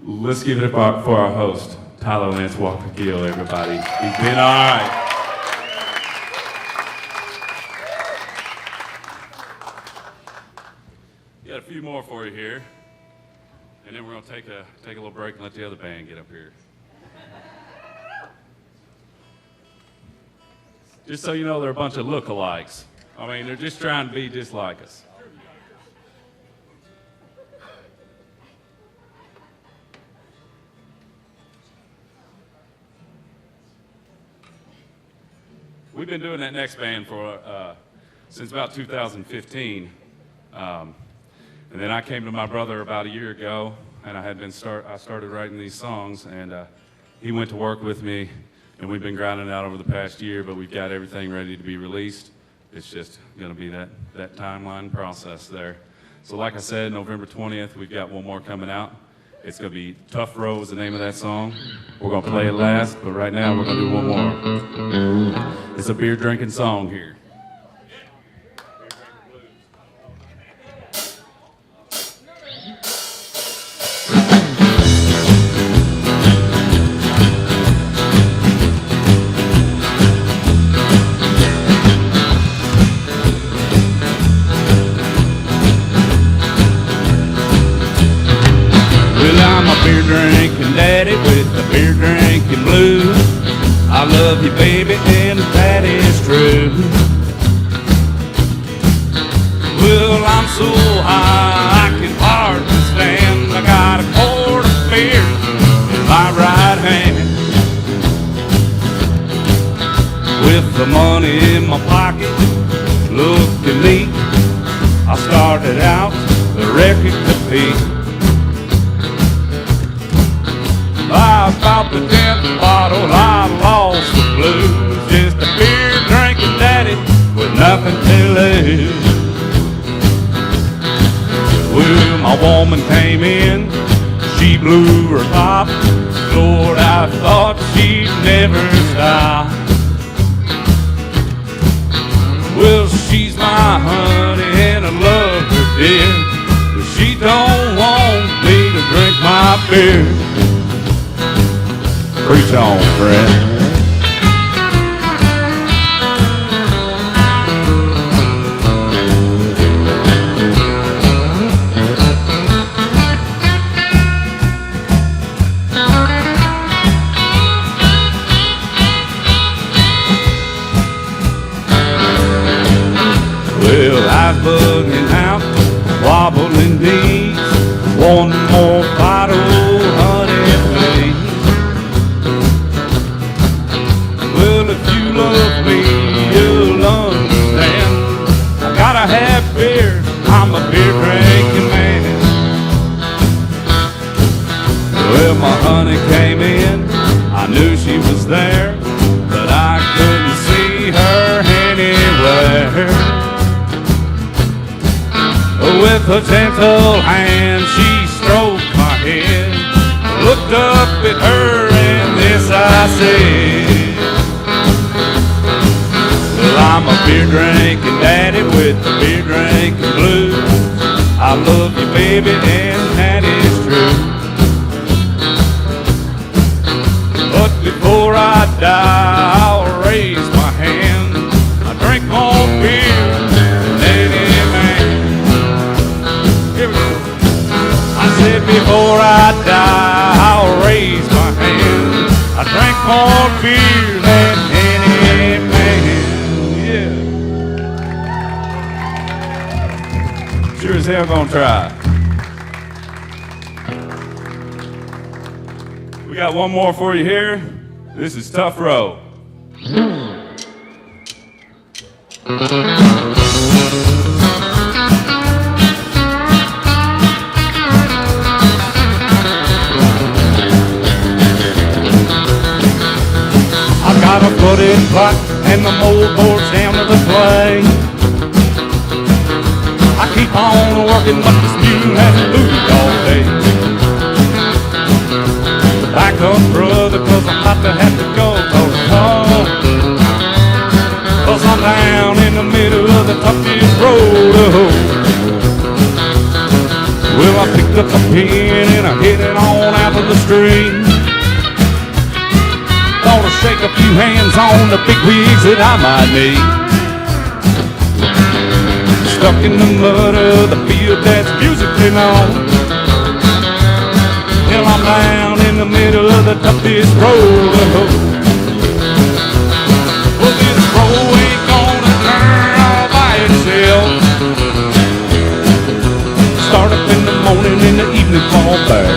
Let's give it up for our host, Tyler Lance Walker Gill, everybody. He's been all right. Got a few more for you here, and then we're gonna take a little break and let the other band get up here. Just so you know, they're a bunch of lookalikes. I mean, they're just trying to be just like us. We've been doing that next band for since about 2015, and then I came to my brother about a year ago, and I started writing these songs, and he went to work with me, and we've been grinding out over the past year, but we've got everything ready to be released. It's just going to be that timeline process there. So like I said, November 20th, we've got one more coming out. It's going to be Tough Row is the name of that song. We're going to play it last, but right now we're going to do one more. It's a beer drinking song here. Beer drinking daddy with the beer drinking blues. I love you, baby, and that is true. Well, I'm so high I can hardly stand. I got a quart of beer in my right hand. With the money in my pocket, looking neat, I started out the record compete. About the 10th bottle, I lost the blues. Just a beer drinking daddy with nothing to lose. Well, my woman came in, she blew her top. Lord, I thought she'd never stop. Well, she's my honey and I love her dear, but she don't want me to drink my beer. Preach on, friend. Well, I was bugging out, wobbling knees, one more bottle, honey, please. Well, if you love me, you'll understand. I gotta have beer, I'm a beer drinking man. Well, my honey came in, I knew she was there, but I couldn't see her anywhere. With a gentle hand, she stroked my head, looked up at her, and this I said. Well, I'm a beer drinking daddy with the beer drinking blues. I love you, baby, and that is true. But before I die, I'll raise my hand. I drink more beer than any man. Here we go. I said before I die, I'll raise my hand. I drink more beer than any man. Yeah. Sure as hell gonna try. We got one more for you here. This is Tough Row. I got a footed clock and the moldboard's down to the plane. I keep on working, but this mule hasn't moved all day. Back up, brother, cause I'm about to have to go home. Cause I'm down in the middle of the toughest road. shake a few hands on the big wigs that I might need. Stuck in the mud of the field that's musically known. Till I'm down in the middle of the toughest road to hoe. Well, this road ain't gonna turn all by itself. Start up in the morning and the evening fall back.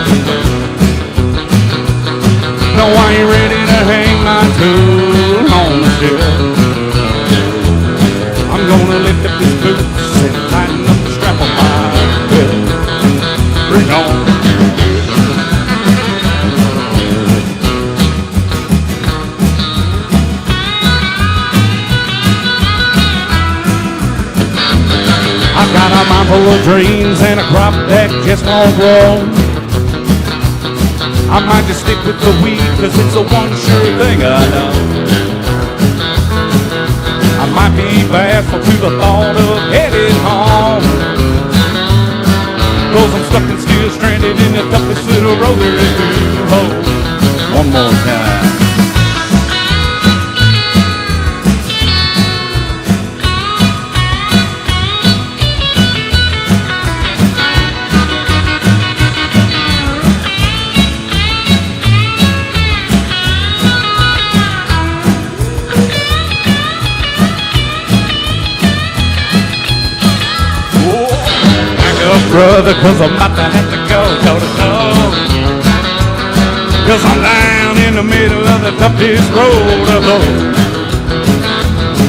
No, I ain't ready to hang my tool on the shelf. I'm gonna lift up this boots and tighten up the strap on my belt. Bring on. I've got a mind full of dreams and a crop that just won't grow. I might just stick with the weed, cause it's the one sure thing I know. I might be bashful to the thought of heading home, cause I'm stuck and still stranded in the toughest little road there is to hoe. One more time. Brother, cause I'm about to have to go toe to toe. Cause I'm down in the middle of the toughest road to hoe.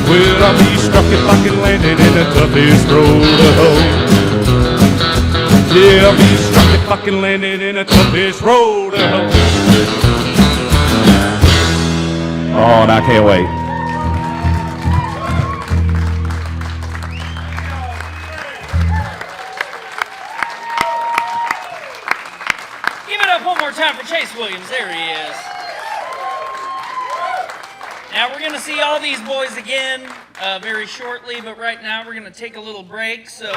Well, I'll be struck if I can land it in the toughest road to hoe. Yeah, I'll be struck if I can land it in the toughest road to hoe. Oh, and I can't wait. Time for Chase Williams. There he is. Now we're going to see all these boys again very shortly, but right now we're going to take a little break. So, go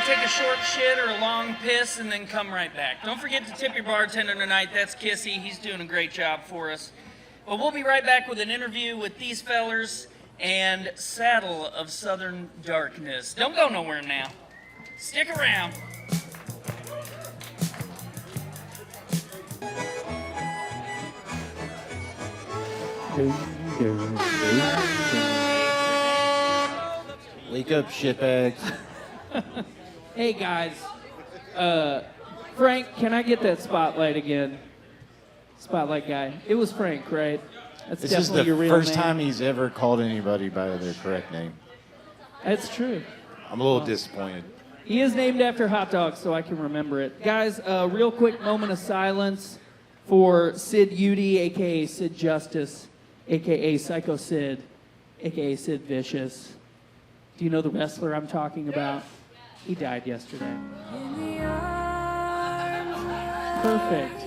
take a short shit or a long piss and then come right back. Don't forget to tip your bartender tonight. That's Kissy. He's doing a great job for us. But we'll be right back with an interview with these fellers and Saddle of Southern Darkness. Don't go nowhere now. Stick around. Wake up, shitbags. Hey guys, Frank, can I get that spotlight again? Spotlight guy. It was Frank, right? That's This definitely is your the real first name. time he's ever called anybody by their correct name. That's true. I'm a little disappointed. He is named after hot dogs, so I can remember it. Guys, real quick moment of silence for Sid Udy, a.k.a. Sid Justice, a.k.a. Psycho Sid, a.k.a. Sid Vicious. Do you know the wrestler I'm talking about? He died yesterday. Perfect.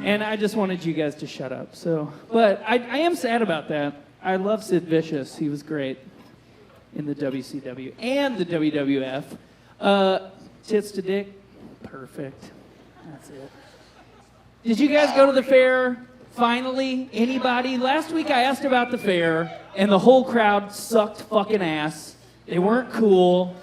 And I just wanted you guys to shut up. But I am sad about that. I love Sid Vicious. He was great in the WCW and the WWF. Tits to dick. Perfect. That's it. Did you guys go to the fair? Finally, anybody? Last week I asked about the fair, and the whole crowd sucked fucking ass. They weren't cool.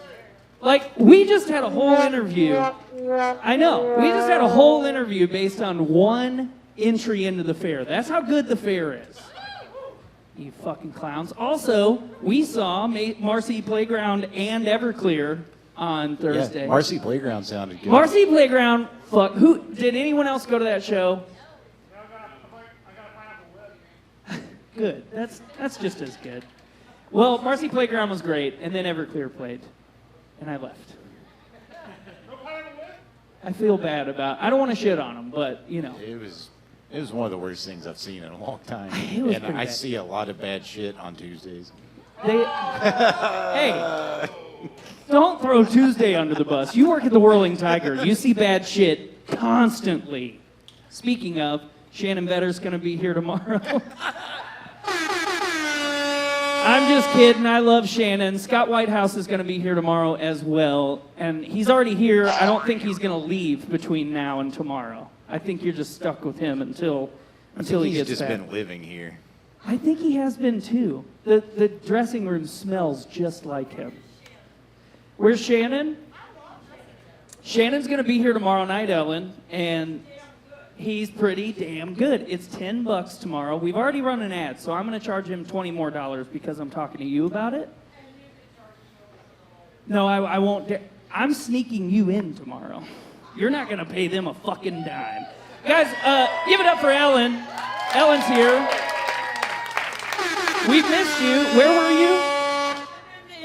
Like, we just had a whole interview. I know. We just had a whole interview based on one entry into the fair. That's how good the fair is. You fucking clowns. Also, we saw Marcy Playground and Everclear on Thursday. Yeah, Marcy Playground sounded good. Marcy Playground, fuck. Who did anyone else go to that show? Good. That's just as good. Well, Marcy Playground was great, and then Everclear played, and I left. I feel bad about. I don't want to shit on them, but you know. It was one of the worst things I've seen in a long time. It was And pretty I bad. see a lot of bad shit on Tuesdays. Hey, don't throw Tuesday under the bus. You work at the Whirling Tiger. You see bad shit constantly. Speaking of, Shannon Vetter's going to be here tomorrow. I'm just kidding. I love Shannon. Scott Whitehouse is going to be here tomorrow as well. And he's already here. I don't think he's going to leave between now and tomorrow. I think you're just stuck with him until he He's gets just back. been living here. I think he has been too. The dressing room smells just like him. Where's Shannon? Shannon's gonna be here tomorrow night, Ellen, and he's pretty damn good. It's $10 tomorrow. We've already run an ad, so I'm gonna charge him $20 more because I'm talking to you about it. No, I won't. I'm sneaking you in tomorrow. You're not gonna pay them a fucking dime. Guys, give it up for Ellen. Ellen's here. We've missed you. Where were you?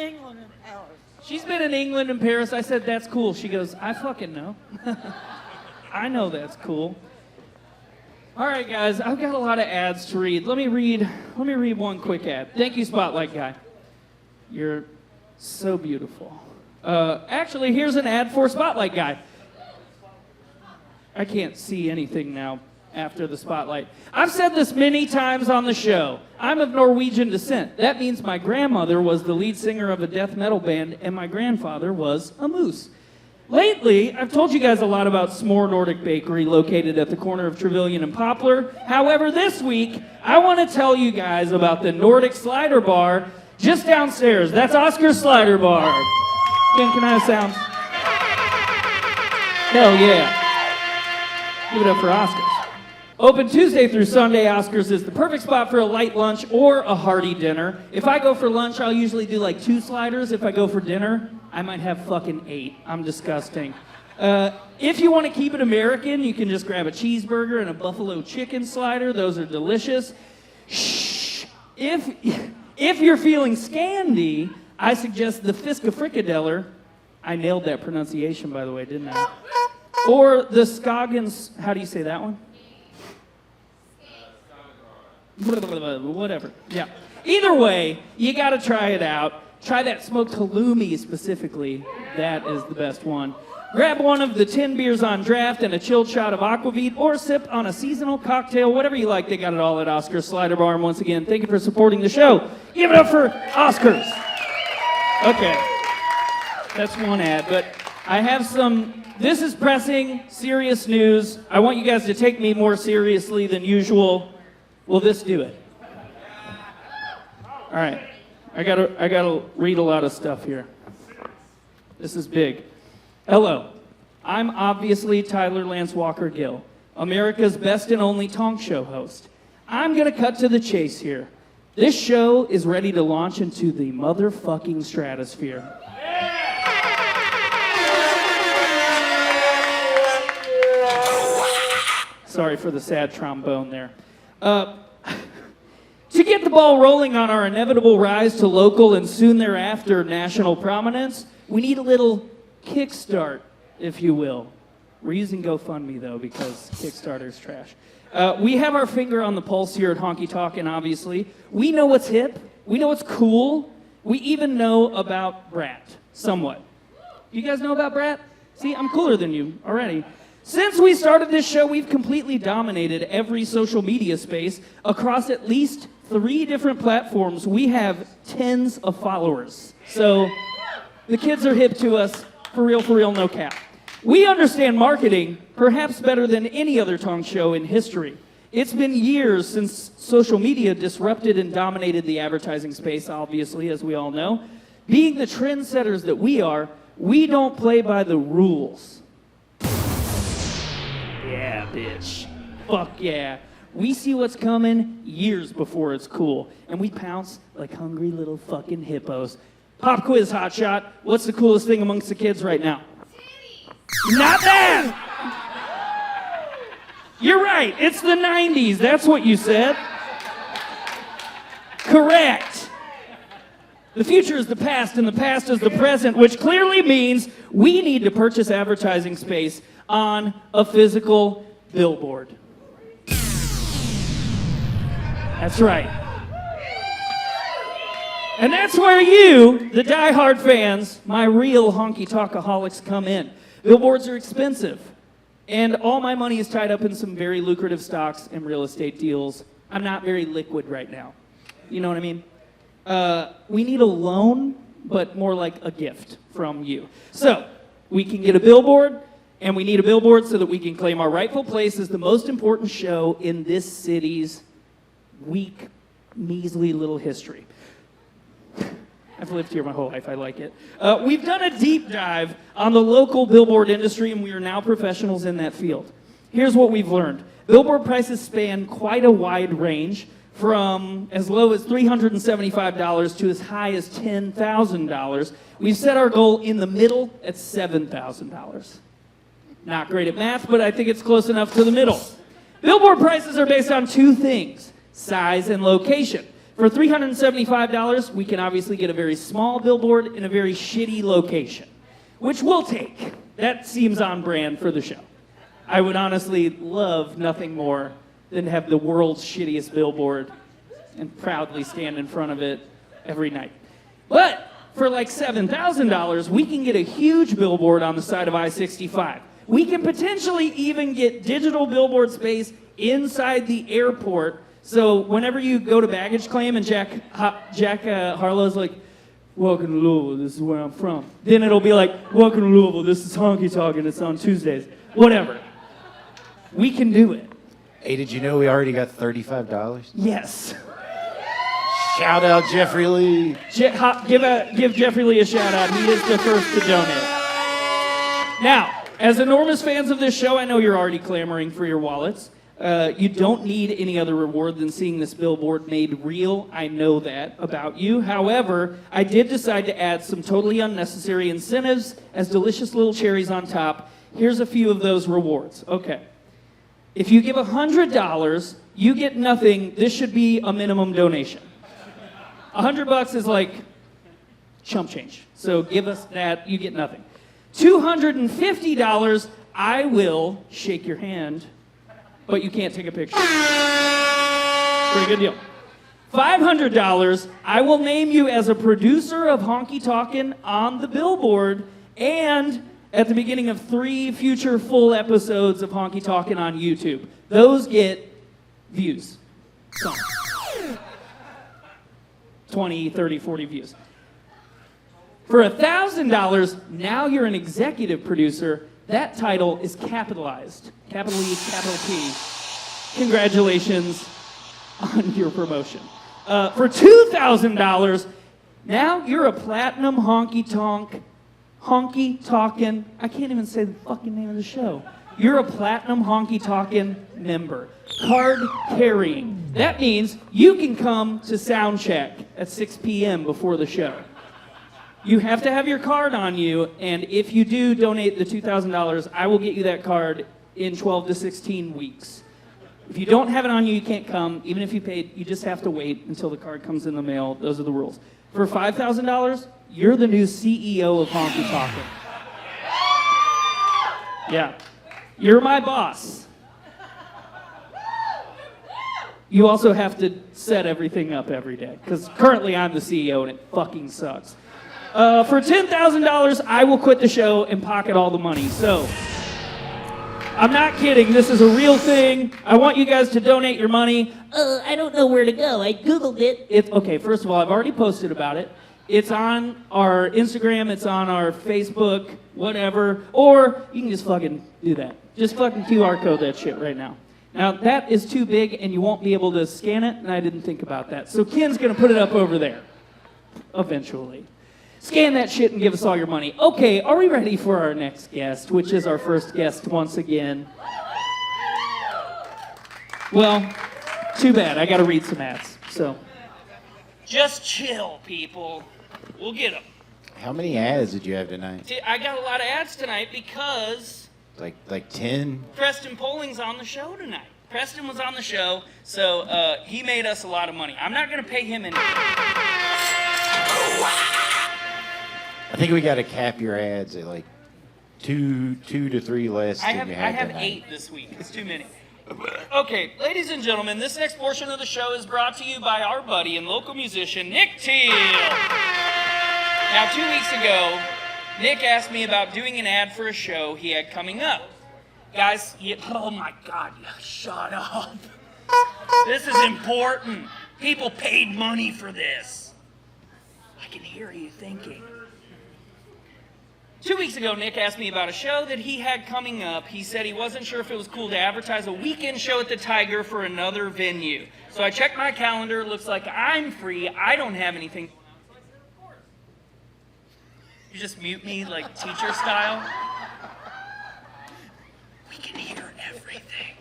England and Paris. She's been in England and Paris. I said, that's cool. She goes, I fucking know. I know that's cool. All right, guys, I've got a lot of ads to read. Let me read one quick ad. Thank you, Spotlight Guy. You're so beautiful. Actually, here's an ad for Spotlight Guy. I can't see anything now after the spotlight. I've said this many times on the show. I'm of Norwegian descent. That means my grandmother was the lead singer of a death metal band, and my grandfather was a moose. Lately, I've told you guys a lot about S'more Nordic Bakery located at the corner of Trevelyan and Poplar. However, this week, I want to tell you guys about the Nordic Slider Bar just downstairs. That's Oscar's Slider Bar. Can I have sound? Hell yeah. Give it up for Oscar's. Open Tuesday through Sunday, Oscar's is the perfect spot for a light lunch or a hearty dinner. If I go for lunch, I'll usually do like 2 sliders. If I go for dinner, I might have fucking 8. I'm disgusting. If you want to keep it American, you can just grab a cheeseburger and a buffalo chicken slider. Those are delicious. Shh. If you're feeling Scandi, I suggest the Fiska Frikadeller. I nailed that pronunciation, by the way, didn't I? Or the Scoggins, how do you say that one? Whatever, yeah. Either way, you gotta try it out. Try that smoked halloumi specifically. That is the best one. Grab one of the 10 beers on draft and a chilled shot of aquavit, or sip on a seasonal cocktail, whatever you like. They got it all at Oscar's Slider Bar. And once again, thank you for supporting the show. Give it up for Oscar's. Okay, that's one ad, but I have some, this is pressing, serious news. I want you guys to take me more seriously than usual. Will this do it? All right, I gotta read a lot of stuff here. This is big. Hello, I'm obviously Tyler Lance Walker Gill, America's best and only talk show host. I'm gonna cut to the chase here. This show is ready to launch into the motherfucking stratosphere. Sorry for the sad trombone there. To get the ball rolling on our inevitable rise to local and soon thereafter national prominence, we need a little kickstart, if you will. We're using GoFundMe, though, because Kickstarter's trash. We have our finger on the pulse here at Honky Talkin, obviously. We know what's hip. We know what's cool. We even know about Brat, somewhat. You guys know about Brat? See, I'm cooler than you already. Since we started this show, we've completely dominated every social media space. Across at least 3 different platforms, we have tens of followers. So the kids are hip to us, for real, no cap. We understand marketing perhaps better than any other talk show in history. It's been years since social media disrupted and dominated the advertising space, obviously, as we all know. Being the trendsetters that we are, we don't play by the rules. Yeah, bitch. Fuck yeah. We see what's coming years before it's cool, and we pounce like hungry little fucking hippos. Pop quiz, hotshot. What's the coolest thing amongst the kids right now? Not that! You're right, it's the 90s. That's what you said. Correct. The future is the past, and the past is the present, which clearly means we need to purchase advertising space on a physical billboard. That's right. And that's where you, the diehard fans, my real honky talkaholics, come in. Billboards are expensive, and all my money is tied up in some very lucrative stocks and real estate deals. I'm not very liquid right now. You know what I mean? We need a loan, but more like a gift from you. So we can get a billboard, And we need a billboard so that we can claim our rightful place as the most important show in this city's weak, measly little history. I've lived here my whole life. I like it. We've done a deep dive on the local billboard industry, and we are now professionals in that field. Here's what we've learned. Billboard prices span quite a wide range, from as low as $375 to as high as $10,000. We've set our goal in the middle at $7,000. Not great at math, but I think it's close enough to the middle. Billboard prices are based on two things: size and location. For $375, we can obviously get a very small billboard in a very shitty location, which we'll take. That seems on brand for the show. I would honestly love nothing more than to have the world's shittiest billboard and proudly stand in front of it every night. But for like $7,000, we can get a huge billboard on the side of I-65. We can potentially even get digital billboard space inside the airport. So whenever you go to baggage claim and Jack Harlow's like, "Welcome to Louisville, this is where I'm from," then it'll be like, "Welcome to Louisville, this is Honky Talkin, it's on Tuesdays." Whatever. We can do it. Hey, did you know we already got $35? Yes. Shout out Jeffrey Lee. Give Jeffrey Lee a shout out. He is the first to donate. Now, as enormous fans of this show, I know you're already clamoring for your wallets. You don't need any other reward than seeing this billboard made real. I know that about you. However, I did decide to add some totally unnecessary incentives as delicious little cherries on top. Here's a few of those rewards. Okay. If you give $100, you get nothing. This should be a minimum donation. $100 is like chump change. So give us that, you get nothing. $250, I will shake your hand, but you can't take a picture. Pretty good deal. $500, I will name you as a producer of Honky Talkin on the billboard, and at the beginning of 3 future full episodes of Honky Talkin on YouTube. Those get views. Some. 20, 30, 40 views. For $1,000, now you're an executive producer. That title is capitalized. Capital E, capital P. Congratulations on your promotion. For $2,000, now you're a platinum Honky Talkin. I can't even say the fucking name of the show. You're a platinum Honky Talkin member. Card carrying. That means you can come to sound check at 6 p.m. before the show. You have to have your card on you, and if you do donate the $2,000, I will get you that card in 12 to 16 weeks. If you don't have it on you, you can't come. Even if you paid, you just have to wait until the card comes in the mail. Those are the rules. For $5,000, you're the new CEO of Honky Talkin. Yeah. You're my boss. You also have to set everything up every day, because currently I'm the CEO and it fucking sucks. For $10,000, I will quit the show and pocket all the money. So, I'm not kidding. This is a real thing. I want you guys to donate your money. I don't know where to go. I Googled it. Okay, first of all, I've already posted about it. It's on our Instagram. It's on our Facebook, whatever. Or you can just fucking do that. Just fucking QR code that shit right now. Now, that is too big, and you won't be able to scan it, and I didn't think about that. So Ken's going to put it up over there. Eventually. Scan that shit and give us all your money. Okay, are we ready for our next guest, which is our first guest once again? Well, too bad. I got to read some ads, so. Just chill, people. We'll get them. How many ads did you have tonight? See, I got a lot of ads tonight because Like 10? Preston Polling's on the show tonight. Preston was on the show, so he made us a lot of money. I'm not going to pay him anything. I think we got to cap your ads at like two to three less than you had I have tonight. 8 this week. It's too many. Okay, ladies and gentlemen, this next portion of the show is brought to you by our buddy and local musician, Nick Teal. Now, 2 weeks ago, Nick asked me about doing an ad for a show he had coming up. Guys, oh my God, shut up. This is important. People paid money for this. I can hear you thinking. 2 weeks ago, Nick asked me about a show that he had coming up. He said he wasn't sure if it was cool to advertise a weekend show at the Tiger for another venue. So I checked my calendar. Looks like I'm free. I don't have anything going on. So I said, of course. You just mute me like teacher style. We can hear everything.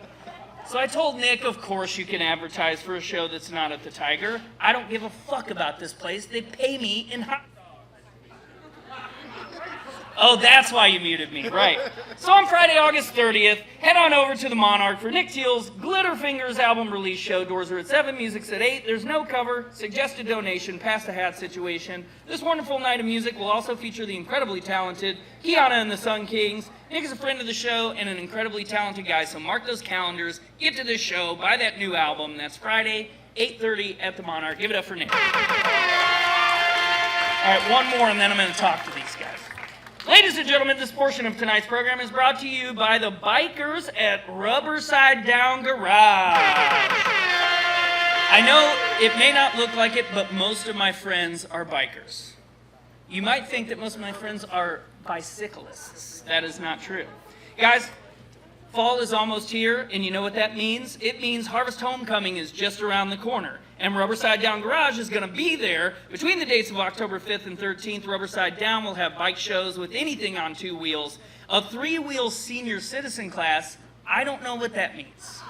So I told Nick, of course you can advertise for a show that's not at the Tiger. I don't give a fuck about this place. They pay me in hot dogs. Oh, that's why you muted me, right. So on Friday, August 30th, head on over to the Monarch for Nick Teal's Glitter Fingers album release show. Doors are at 7, music's at 8. There's no cover, suggested donation, pass the hat situation. This wonderful night of music will also feature the incredibly talented Kiana and the Sun Kings. Nick is a friend of the show and an incredibly talented guy, so mark those calendars, get to this show, buy that new album. That's Friday, 8:30 at the Monarch. Give it up for Nick. All right, one more and then I'm going to talk to these guys. Ladies and gentlemen, this portion of tonight's program is brought to you by the bikers at Rubberside Down Garage. I know it may not look like it, but most of my friends are bikers. You might think that most of my friends are bicyclists. That is not true. Guys, fall is almost here, and you know what that means? It means Harvest Homecoming is just around the corner. And Rubberside Down Garage is going to be there between the dates of October 5th and 13th. Rubberside Down will have bike shows with anything on 2 wheels. A 3-wheel senior citizen class, I don't know what that means.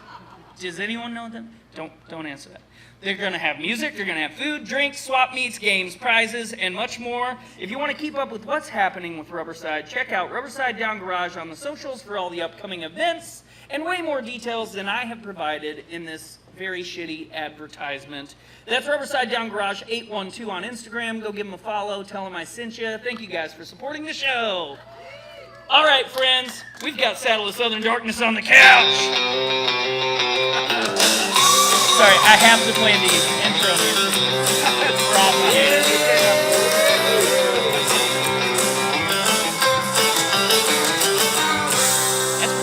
Does anyone know them? Don't answer that. They're going to have music, they're going to have food, drinks, swap meets, games, prizes, and much more. If you want to keep up with what's happening with Rubberside, check out Rubberside Down Garage on the socials for all the upcoming events and way more details than I have provided in this very shitty advertisement. That's Rubberside Down Garage 812 on Instagram. Go give them a follow. Tell them I sent you. Thank you guys for supporting the show. All right, friends. We've got Saddle of Southern Darkness on the couch. Sorry, I have to play the intro music.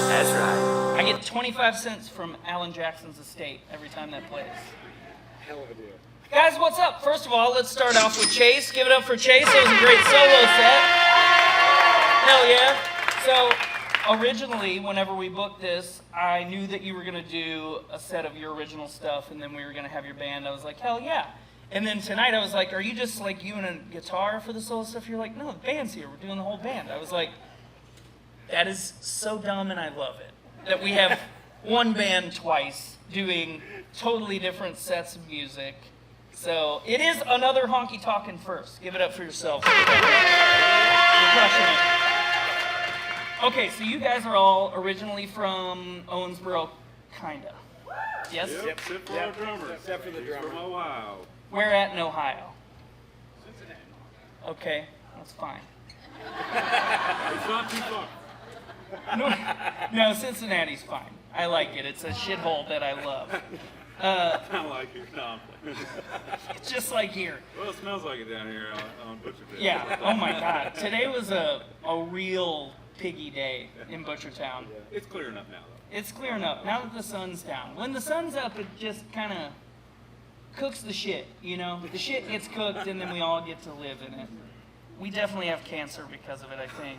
That's right. I get 25 cents from Alan Jackson's estate every time that plays. Hell of a deal. Guys, what's up? First of all, let's start off with Chase. Give it up for Chase. It was a great solo set. Hell yeah. So, originally, whenever we booked this, I knew that you were going to do a set of your original stuff, and then we were going to have your band. I was like, hell yeah. And then tonight, I was like, are you just like you and a guitar for the solo stuff? You're like, no, the band's here. We're doing the whole band. I was like, that is so dumb, and I love it. That we have one band twice doing totally different sets of music. So it is another Honky Talkin first. Give it up for yourself. You're crushing it. Okay, so you guys are all originally from Owensboro, kinda. Yes? Yep, except for our drummer. Except for the drummer. From Ohio. Where at in Ohio? Cincinnati. Okay, that's fine. It's not too far. No, Cincinnati's fine. I like it. It's a shithole that I love. I like your conflict. It's just like here. Well, it smells like it down here on Butchertown. Yeah. Oh my God. Today was a real piggy day in Butchertown. It's clear enough now, though. It's clear enough now that the sun's down. When the sun's up, it just kind of cooks the shit, you know? The shit gets cooked, and then we all get to live in it. We definitely have cancer because of it, I think.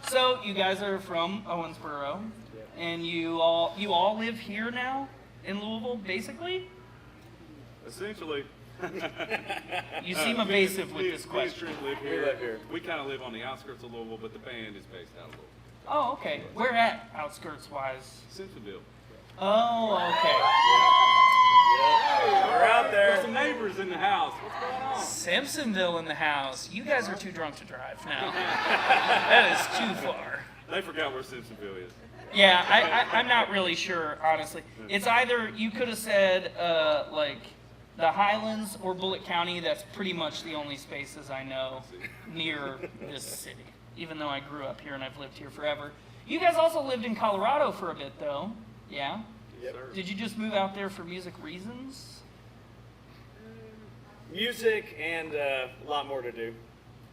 So you guys are from Owensboro, and you all live here now in Louisville, basically? Essentially. You seem evasive with this question. We live here. We kind of live on the outskirts of Louisville, but the band is based out of Louisville. Oh, okay. Where at, outskirts-wise? Simpsonville. Oh, okay. We're out there. There's some neighbors in the house. What's going on? Simpsonville in the house. You guys are too drunk to drive now. That is too far. They forgot where Simpsonville is. Yeah, I'm not really sure, honestly. It's either, you could have said, like, the Highlands or Bullitt County. That's pretty much the only spaces I know near this city, even though I grew up here and I've lived here forever. You guys also lived in Colorado for a bit, though. Yeah? Yes, sir. Did you just move out there for music reasons? Music and a lot more to do.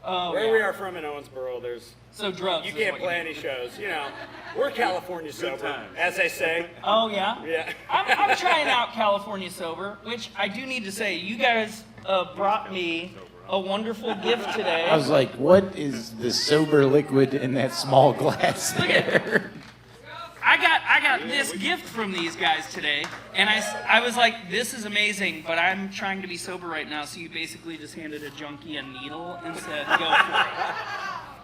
Oh, Where yeah. we are from in Owensboro, there's So drugs. you is can't what play mean. any shows. You know, we're California sober, times. as they say. Oh, yeah? Yeah. I'm trying out California Sober, which I do need to say, you guys brought me a wonderful gift today. I was like, what is the sober liquid in that small glass there? I got this gift from these guys today, and I was like, this is amazing, but I'm trying to be sober right now, so you basically just handed a junkie a needle and said, go for it.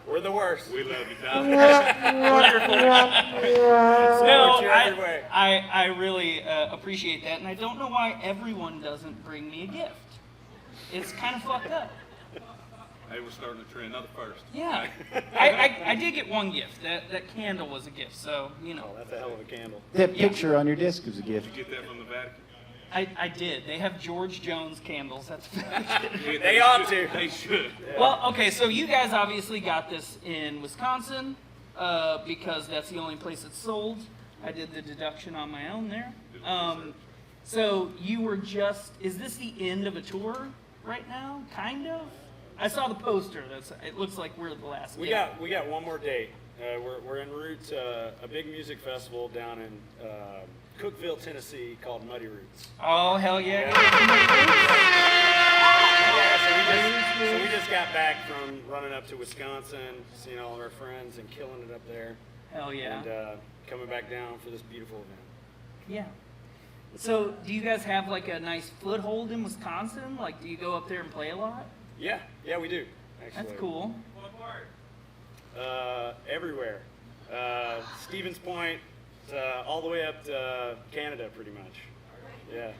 We're the worst. We love you, Tom. Wonderful. Support No, you every way. I really appreciate that, and I don't know why everyone doesn't bring me a gift. It's kind of fucked up. Hey, we're starting a trend, not the first. Yeah. I did get one gift. That candle was a gift, so, you know. Oh, that's a hell of a candle. That picture on your disc was a gift. Did you get that from the Vatican? I did. They have George Jones candles. That's They ought to. They should. Well, okay, so you guys obviously got this in Wisconsin because that's the only place it's sold. I did the deduction on my own there. So you were just, is this the end of a tour right now? Kind of? I saw the poster. It looks like we're the last We day. got one more date. We're en route to a big music festival down in Cookeville, Tennessee, called Muddy Roots. Oh, hell yeah. So we just got back from running up to Wisconsin, seeing all of our friends and killing it up there. Hell yeah. And coming back down for this beautiful event. Yeah. So do you guys have like a nice foothold in Wisconsin? Like, do you go up there and play a lot? Yeah, we do. Actually. That's cool. Everywhere. Stevens Point, all the way up to Canada, pretty much. Yeah.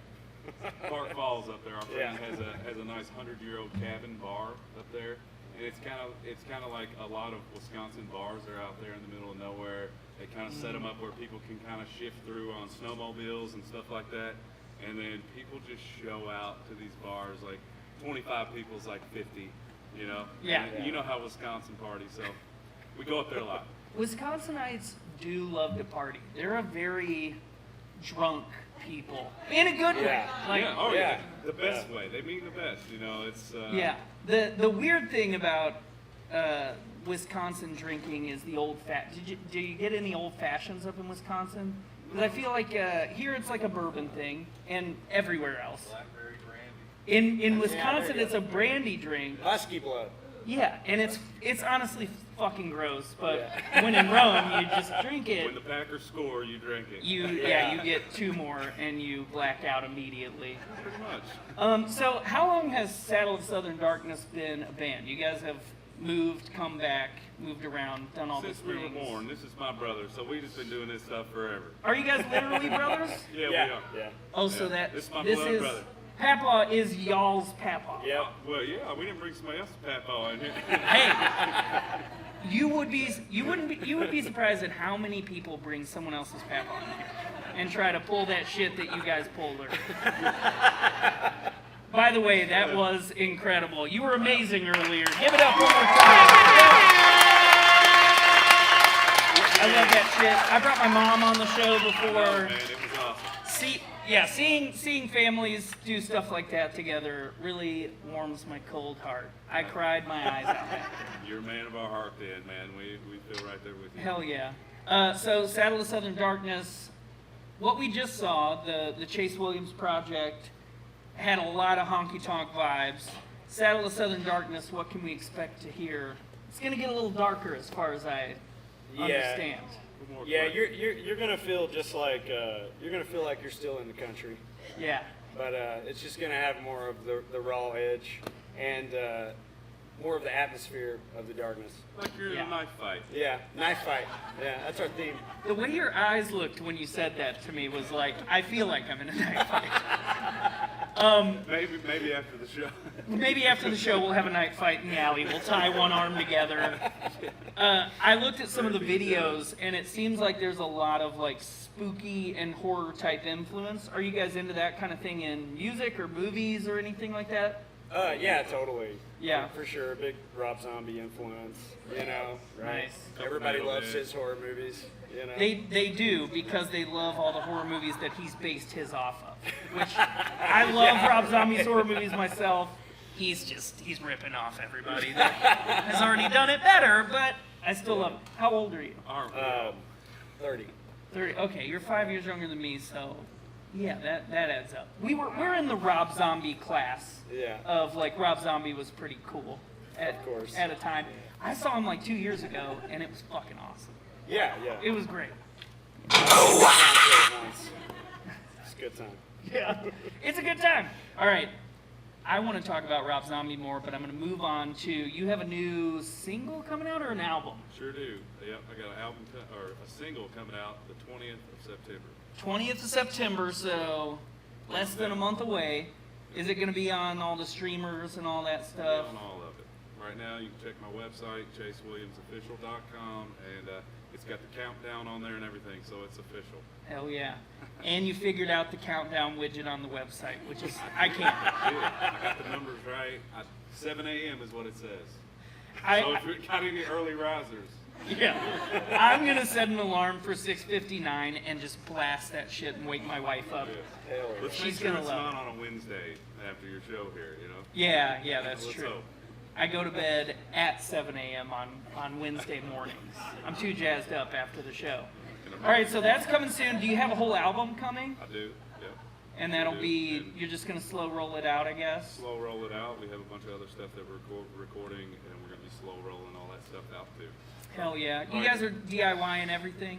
Clark Falls up there. Our friend Yeah. has a nice 100-year-old cabin bar up there, and it's kind of like a lot of Wisconsin bars are out there in the middle of nowhere. They kind of set them up where people can kind of shift through on snowmobiles and stuff like that, and then people just show out to these bars. Like 25 people's like 50, you know. Yeah. And you know how Wisconsin parties, so we go up there a lot. Wisconsinites do love to party. They're a very drunk people in a good way. Yeah. Like, Yeah, oh Yeah. yeah, the best way. They mean the best, you know. It's yeah. The weird thing about Wisconsin drinking is the old fat. Do you get any old fashions up in Wisconsin? Because I feel like here it's like a bourbon thing, and everywhere else. Blackberry brandy. In Wisconsin, it's a brandy drink. Husky blood. Yeah, and it's honestly fucking gross. But when in Rome, you just drink it. When the Packers score, you drink it. You get two more and you black out immediately. Pretty much. So how long has Saddle of Southern Darkness been a band? You guys have moved, come back, moved around, done all Since these we were things. born, this is my brother, so we've just been doing this stuff forever. Are you guys literally brothers? Yeah, we Yeah. are. Yeah. Oh, so Yeah. that This is my this blood is brother. Papa is y'all's Papa. Yep. Well, yeah, we didn't bring somebody else's papaw in here. Hey, you would be surprised at how many people bring someone else's Papa in here and try to pull that shit that you guys pulled earlier. By the way, that was incredible. You were amazing earlier. Give it up one more time. I love that shit. I brought my mom on the show Oh, before. man, it was awesome. Seeing families do stuff like that together really warms my cold heart. I cried my eyes out back there. You're a man of our heart, then, man. We feel right there with you. Hell yeah. So Saddle of Southern Darkness, what we just saw, the Chase Williams project, had a lot of honky tonk vibes. Saddle of Southern Darkness, what can we expect to hear? It's gonna get a little darker as far as I understand. More Yeah, quiet. you're gonna feel just like you're gonna feel like you're still in the country, Yeah. but it's just gonna have more of the raw edge and more of the atmosphere of the darkness. Like you're in Yeah. a knife fight. Yeah, knife fight. Yeah, that's our theme. The way your eyes looked when you said that to me was like, I feel like I'm in a knife fight. Maybe after the show. Maybe after the show we'll have a night fight in the alley. We'll tie one arm together. I looked at some of the videos, and it seems like there's a lot of like spooky and horror type influence. Are you guys into that kind of thing in music or movies or anything like that? Yeah, totally. Yeah. For sure. Big Rob Zombie influence, you know. Right? Nice. Everybody Couple loves Metalheads. his horror movies, you know. They do, because they love all the horror movies that he's based his off of. Which I love Rob Zombie's horror movies myself. He's ripping off everybody that has already done it better, but I still love it. How old are you? Aren't we all? 30. 30. Okay, you're 5 years younger than me, so Yeah, that adds up. We're in the Rob Zombie class. Yeah. Of like Rob Zombie was pretty cool. Of course. At a time. I saw him like 2 years ago, and it was fucking awesome. Yeah. It was great. It's a good time. Yeah, it's a good time. All right, I want to talk about Rob Zombie more, but I'm going to move on to, you have a new single coming out or an album? Sure do. Yep, I got an album or a single coming out the 20th of September. 20th of September, so less than a month away. Is it going to be on all the streamers and all that stuff? On all of it. Right now, you can check my website, chasewilliamsofficial.com, and it's got the countdown on there and everything, so it's official. Hell yeah. And you figured out the countdown widget on the website, which is, I can't. Yeah, I got the numbers right. 7 a.m. is what it says. So if you've got any early risers. Yeah. I'm going to set an alarm for 6:59 and just blast that shit and wake my wife up. Yeah. Let's She's make sure gonna it's love not on a Wednesday after your show here, you know? Yeah, that's Let's true. hope. I go to bed at 7 a.m. on Wednesday mornings. I'm too jazzed up after the show. All right, so that's coming soon. Do you have a whole album coming? I do, yep. And that'll be, you're just going to slow roll it out, I guess? Slow roll it out. We have a bunch of other stuff that we're recording, and we're going to be slow rolling all that stuff out too. Hell yeah. You guys are DIY and everything?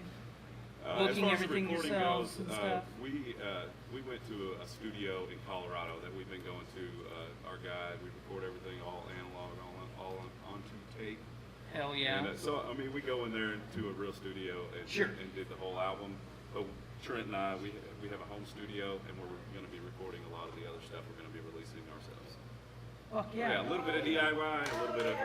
As Booking far as everything recording yourselves goes, and stuff? we went to a studio in Colorado that we've been going to. Our guide, we record everything all analog, all onto tape. Hell yeah. And, so I mean, we go in there to a real studio and, and did the whole album. But Trent and I, we have a home studio, and we're going to be recording a lot of the other stuff we're going to be releasing ourselves. Fuck yeah. Yeah, a little bit of DIY, a little bit of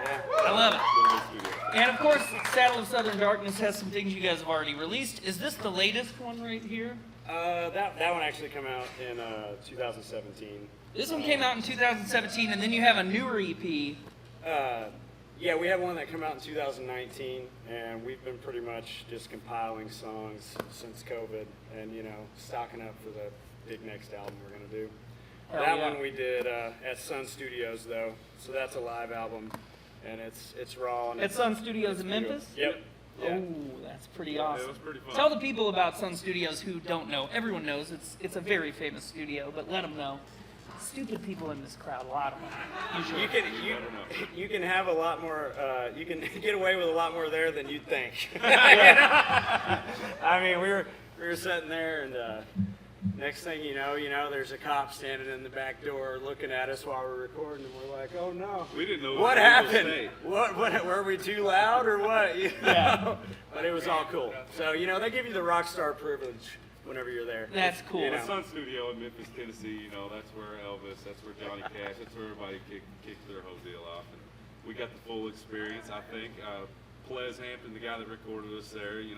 I love it. a little bit of studio. And of course, Saddle of Southern Darkness has some things you guys have already released. Is this the latest one right here? That one actually came out in 2017. This one came out in 2017, and then you have a newer EP. Yeah, we have one that came out in 2019, and we've been pretty much just compiling songs since COVID, and stocking up for the big next album we're gonna do. That one we did at Sun Studios though, so that's a live album, and it's raw. And At Sun Studios in Memphis? Yep. Yeah. Oh, that's pretty awesome. it was pretty fun. Tell the people about Sun Studios who don't know. Everyone knows it's a very famous studio, but let them know. Stupid people in this crowd, a lot of them. Usually. You can have a lot more. You can get away with a lot more there than you'd think. I mean, we were sitting there, and next thing you know, there's a cop standing in the back door looking at us while we're recording, and we're like, "Oh no, We didn't know what it was happened? state. What were we too loud or what?" Yeah. But it was all cool. So they give you the rock star privilege whenever you're there. That's cool. The Sun Studio in Memphis, Tennessee, that's where Elvis, that's where Johnny Cash, that's where everybody kicked their whole deal off. And we got the full experience, I think. Ples Hampton, the guy that recorded us there, the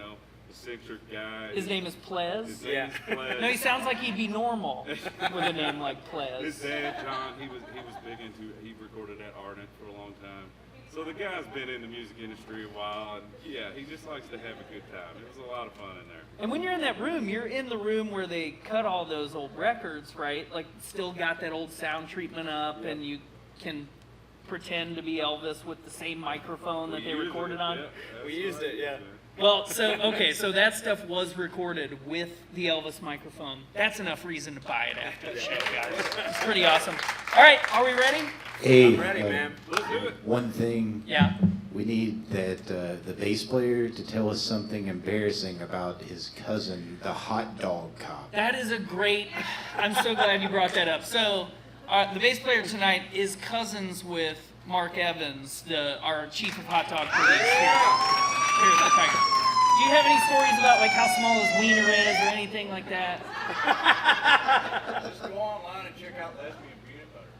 eccentric guy. His name is Ples? His name is Ples. No, he sounds like he'd be normal with a name like His Ples. dad, John, he was big into, he recorded at Ardent for a long time. So the guy's been in the music industry a while, and yeah, he just likes to have a good time. It was a lot of fun in there. And when you're in that room, you're in the room where they cut all those old records, right? Like, still got that old sound treatment up, and you can pretend to be Elvis with the same microphone that they recorded on. We used it, yeah. Well, so that stuff was recorded with the Elvis microphone. That's enough reason to buy it after the show, guys. It's pretty awesome. All right, are we ready? Hey, I'm ready, man. Let's do it. one thing. Yeah. We need the bass player to tell us something embarrassing about his cousin, the hot dog cop. That is a great, I'm so glad you brought that up. So, the bass player tonight is cousins with Mark Evans, our chief of hot dog police here at the Tiger. Do you have any stories about like how small his wiener is or anything like that? Just go online and check out Lesbian Peanut Butter.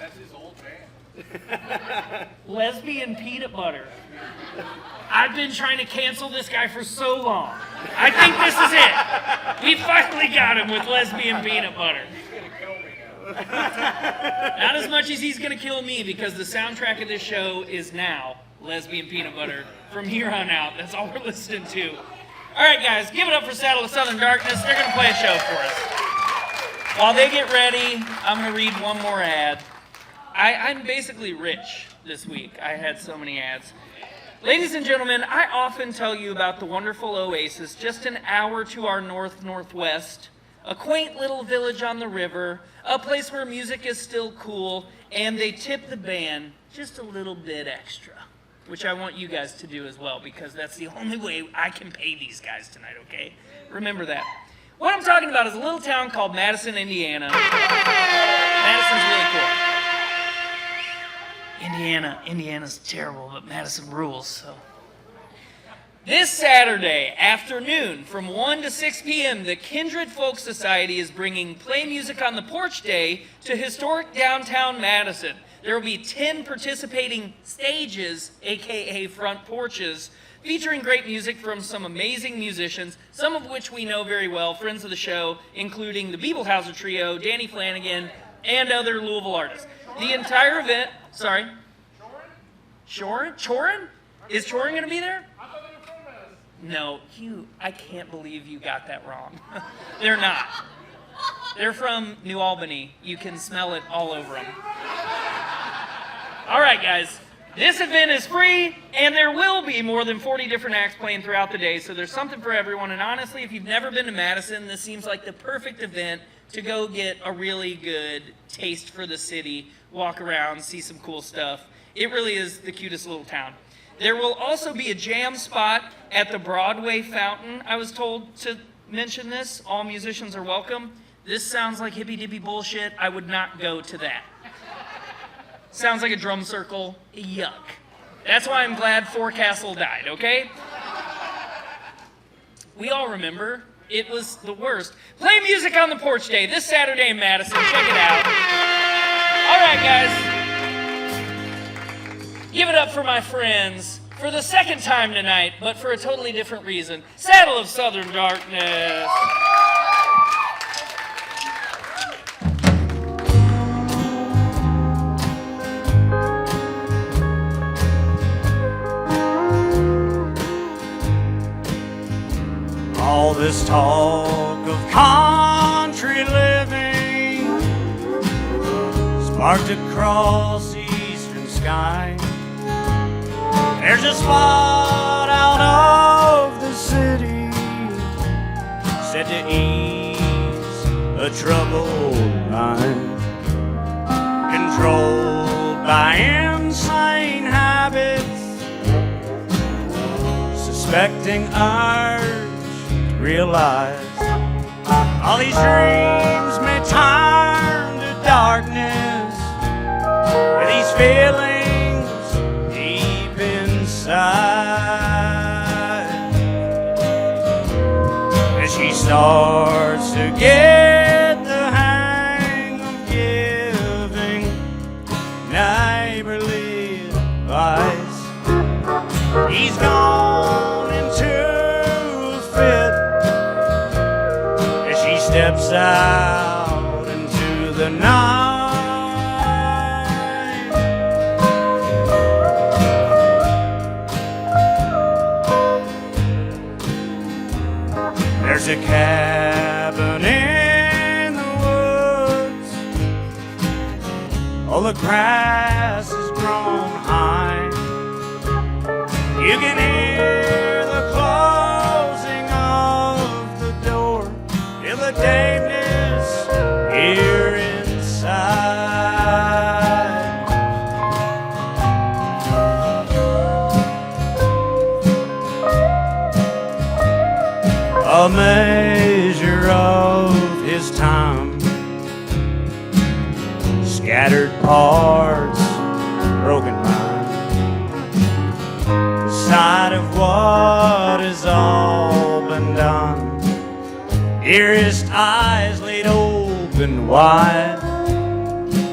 That's his old band. Lesbian Peanut Butter. I've been trying to cancel this guy for so long. I think this is it. We finally got him with Lesbian Peanut Butter. He's gonna kill me now. Not as much as he's going to kill me, because the soundtrack of this show is now Lesbian Peanut Butter. From here on out, that's all we're listening to. All right, guys, give it up for Saddle of Southern Darkness. They're going to play a show for us. While they get ready, I'm going to read one more ad. I'm basically rich this week. I had so many ads. Ladies and gentlemen, I often tell you about the wonderful oasis just an hour to our northwest, a quaint little village on the river, a place where music is still cool, and they tip the band just a little bit extra, which I want you guys to do as well, because that's the only way I can pay these guys tonight, okay? Remember that. What I'm talking about is a little town called Madison, Indiana. Madison's really cool. Indiana's terrible, but Madison rules, so. This Saturday afternoon from 1 to 6 p.m., the Kindred Folk Society is bringing Play Music on the Porch Day to historic downtown Madison. There will be 10 participating stages, aka front porches, featuring great music from some amazing musicians, some of which we know very well, friends of the show, including the Beeblehauser Trio, Danny Flanagan, and other Louisville artists. The entire event, sorry? Chorin? Is Chorin going to be there? No, I can't believe you got that wrong. They're not. They're from New Albany. You can smell it all over them. All right, guys. This event is free, and there will be more than 40 different acts playing throughout the day, so there's something for everyone. And honestly, if you've never been to Madison, this seems like the perfect event to go get a really good taste for the city, walk around, see some cool stuff. It really is the cutest little town. There will also be a jam spot at the Broadway Fountain. I was told to mention this. All musicians are welcome. This sounds like hippy-dippy bullshit. I would not go to that. Sounds like a drum circle. Yuck. That's why I'm glad Forecastle died, okay? We all remember. It was the worst. Play Music on the Porch Day this Saturday in Madison. Check it out. All right, guys. Give it up for my friends for the second time tonight, but for a totally different reason. Saddle of Southern Darkness. All this talk of country living sparked across the eastern sky. There's a spot out of the city set to ease a troubled mind, controlled by insane habits, suspecting urge to realize all these dreams may turn to darkness, and these feelings as she starts to get the hang of giving neighborly advice. He's gone into a fit as she steps out into the night. There's a cabin in the woods. All the grass is grown high. You can hear the closing of the door. Feel the dampness here inside. A measure of his time, scattered parts, broken mind, the sight of what has all been done. Dearest eyes laid open wide,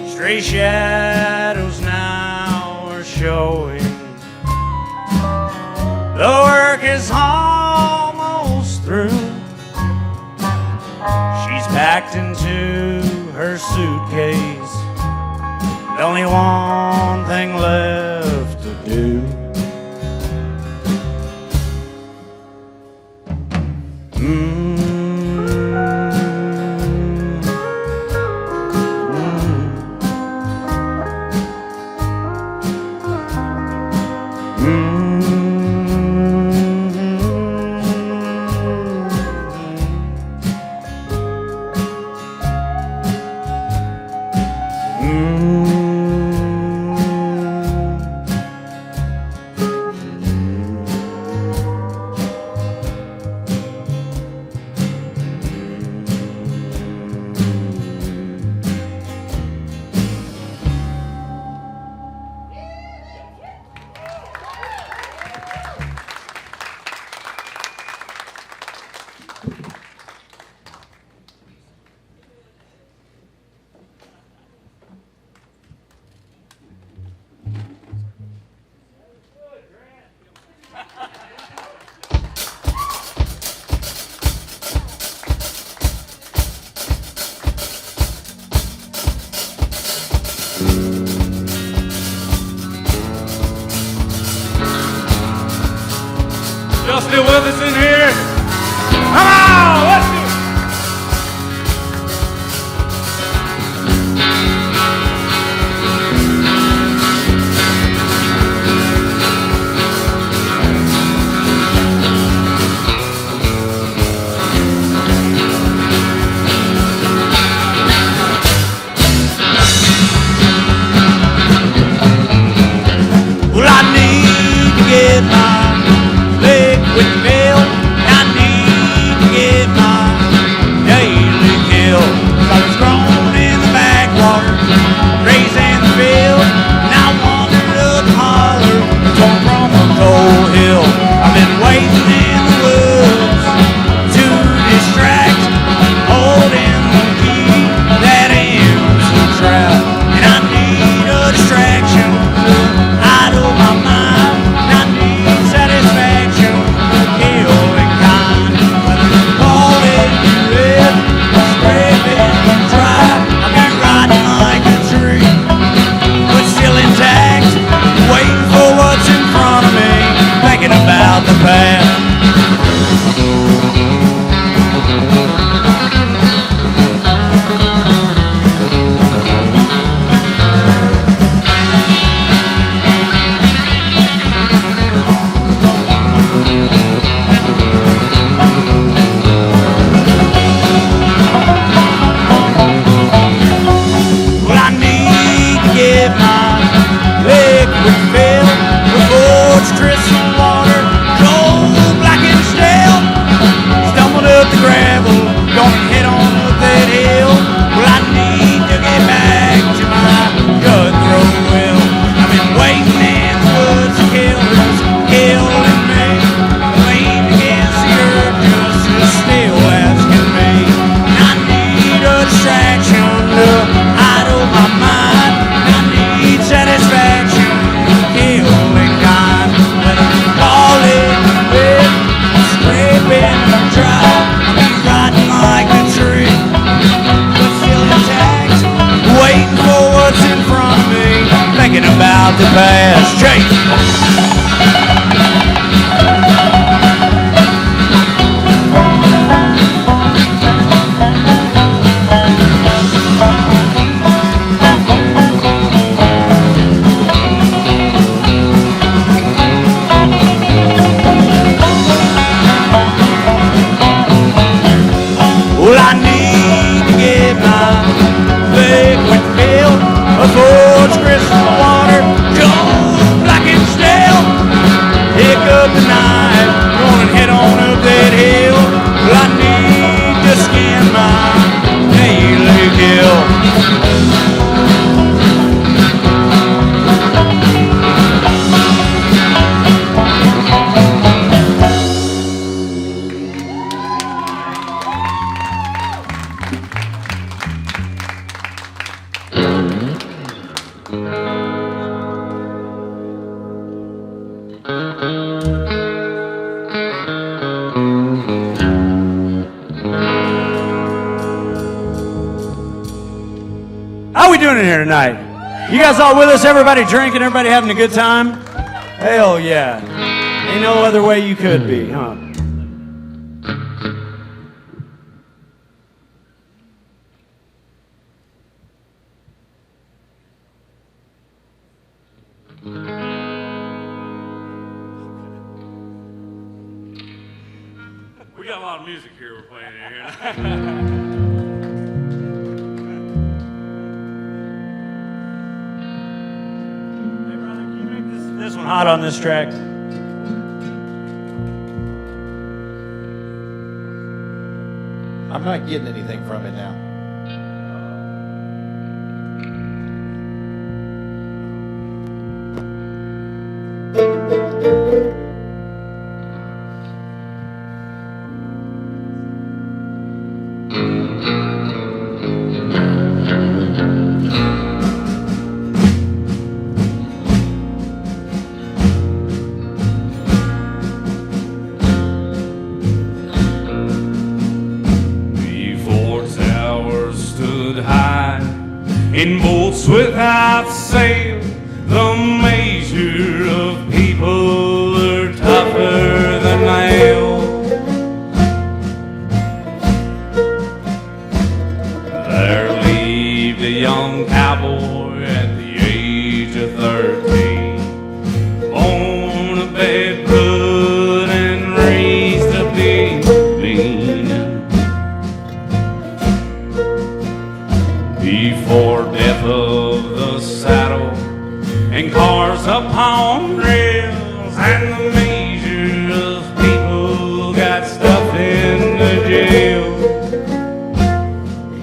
stray shadows now are showing. The work is almost through. She's packed into her suitcase, only one thing left to do. about the past. Chase. Well, I need to get my liquid fill before it's crystal water, cold, black and stale. Pick up the knife, gonna head on up that hill. Well, I need to skin my daily kill. How we doing in here tonight? You guys all with us? Everybody drinking? Everybody having a good time? Hell yeah. Ain't no other way you could be, huh? We got a lot of music here we're playing in here. This one hot on this track. I'm not getting anything from it now. In boats without sail, the measure of people are tougher than nails. There lived a young cowboy at the age of 13, born of bad blood and raised to be mean. Before death of the saddle and cars upon rails, and the measure of people got stuffed in the jail.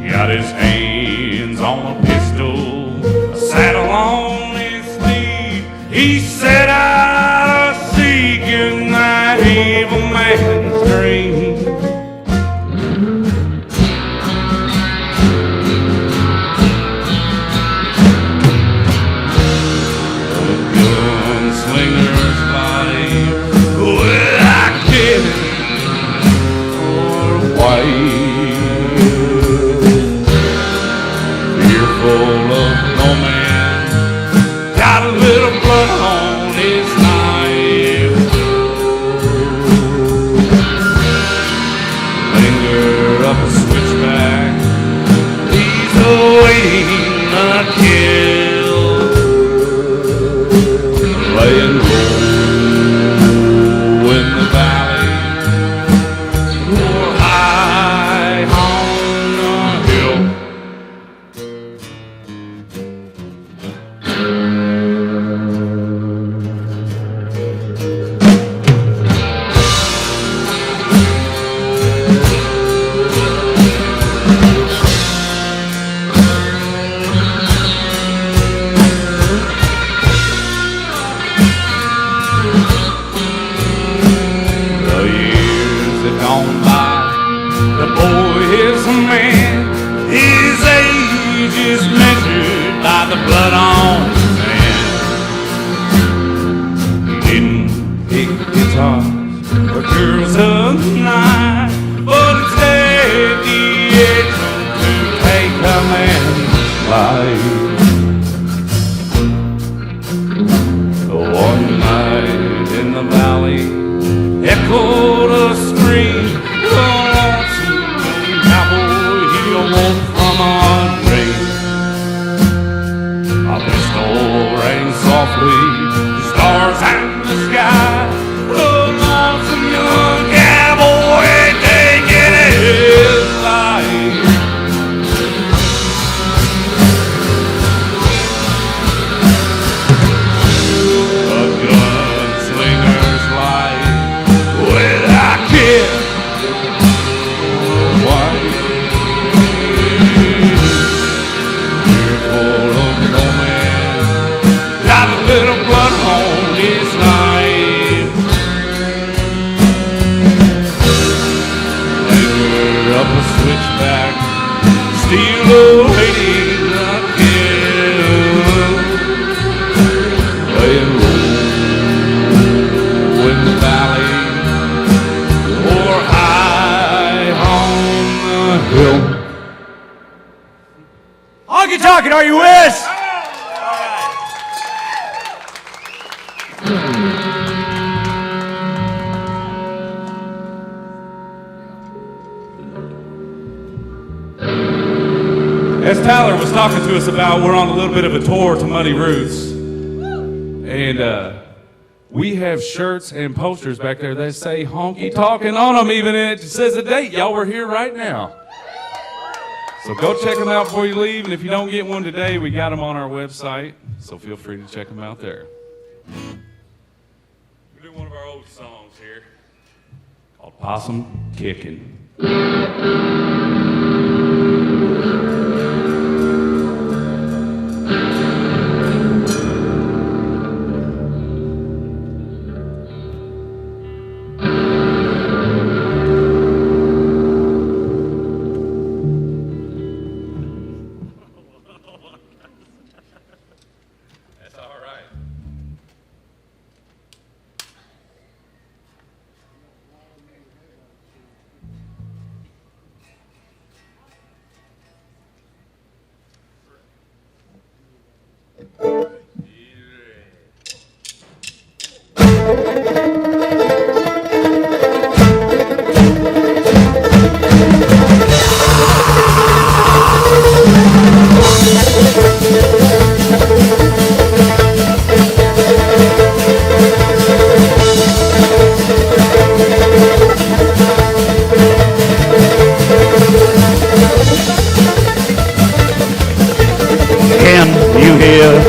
He got his hands on a pistol, a saddle on his steed. He set out seeking that evil man's dream. switchback, steal away the kill, playing low in the valley or high on the hill. Honky Talkin, are you with us? As Tyler was talking to us about, we're on a little bit of a tour to Muddy Roots. And we have shirts and posters back there that say Honky Talkin on them, even and it says a date. Y'all were here right now. So go check them out before you leave. And if you don't get one today, we got them on our website. So feel free to check them out there. We'll do one of our old songs here called Possum Kickin'.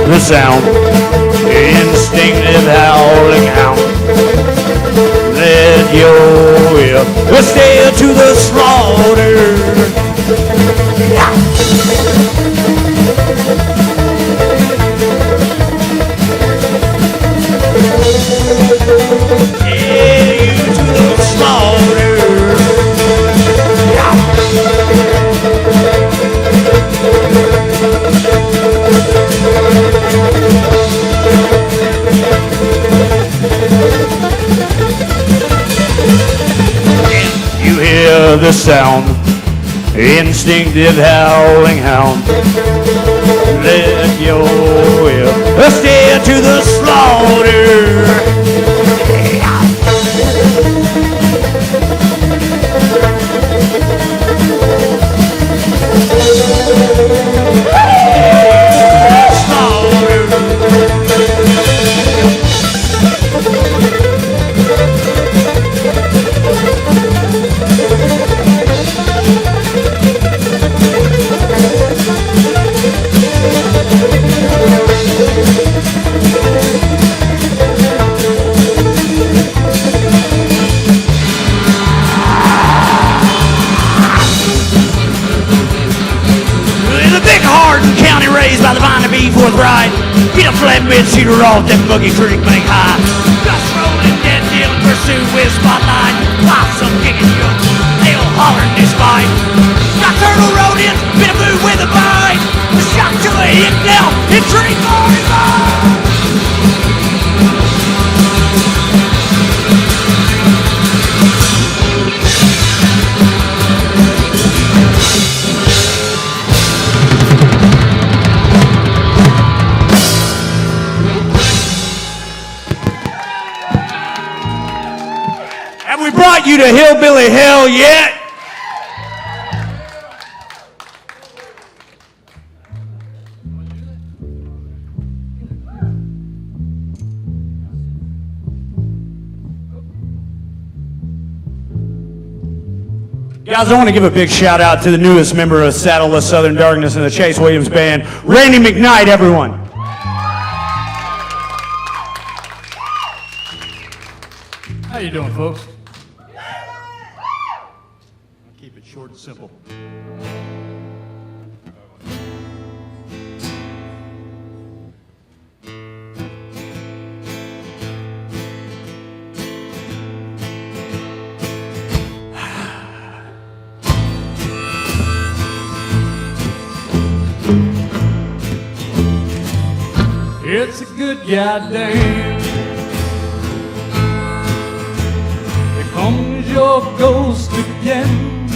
The sound, instinctive howling hound. Let your ear stare to the slaughter. Stare you to the slaughter. You hear the sound, instinctive howling hound. Let your ear stare to the slaughter. By the vine to be forthright. Get a flatbed cedar off that buggy creek bank high. Dust rolling, dead deal in pursuit with spotlight. Possum kicking young, they'll holler in this fight. Got turtle rodents, been a blue with a bite. The shot to a hit now, it tree 45. Brought you to hillbilly hell yet? Guys, I want to give a big shout out to the newest member of Saddleless Southern Darkness and the Chase Williams Band, Randy McKnight, everyone. How you doing, folks? Keep it short and simple. It's a good goddamn. Here comes your ghost again.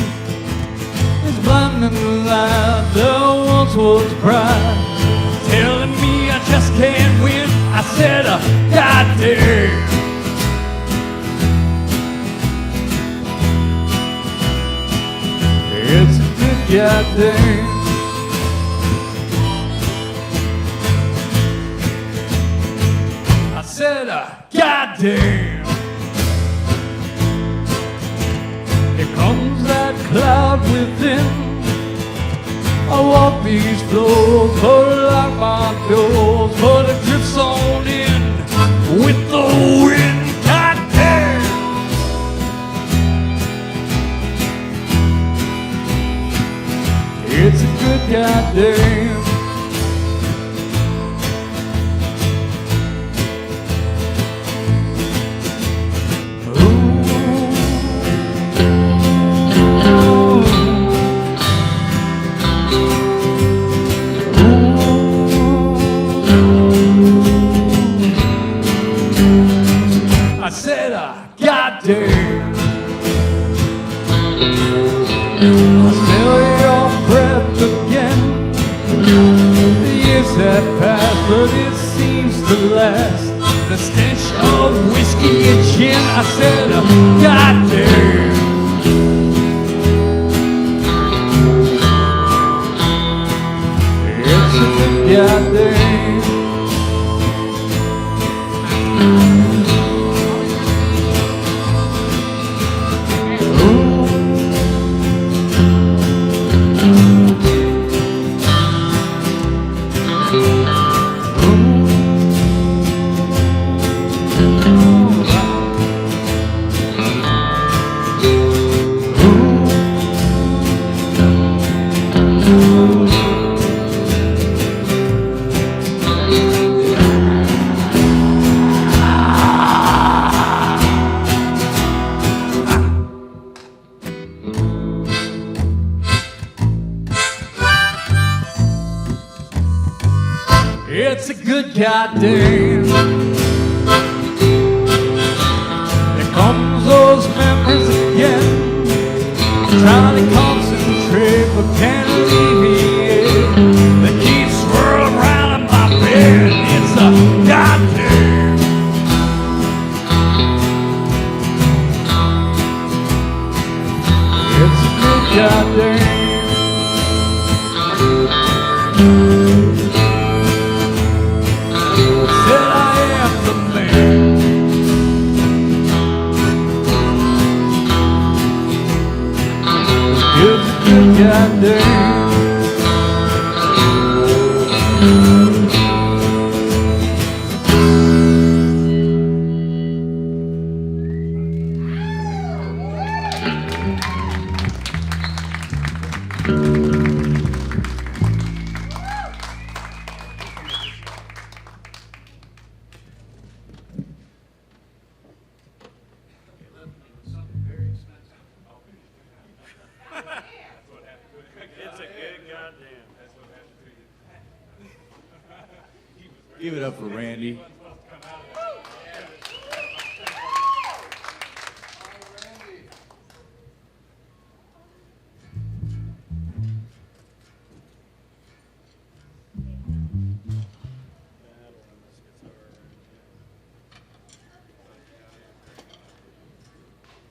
It's blinding light that once was bright, telling me I just can't win. I said, goddamn. It's a good goddamn. I said, goddamn. Here comes that cloud within. I walk these floors, but I lock my doors, but it drifts on in with the wind. Goddamn. It's a good goddamn. I said, goddamn. I smell your breath again. The years have passed, but it seems to last. The stench of whiskey and gin. I said, goddamn. It's a goddamn. It's a good goddamn. Here comes those memories again. Trying to concentrate but can't alleviate. The keep swirling around in my bed. It's a goddamn. It's a good goddamn. Said I am the man. It's a good goddamn. It's a good goddamn. Give it up for Randy.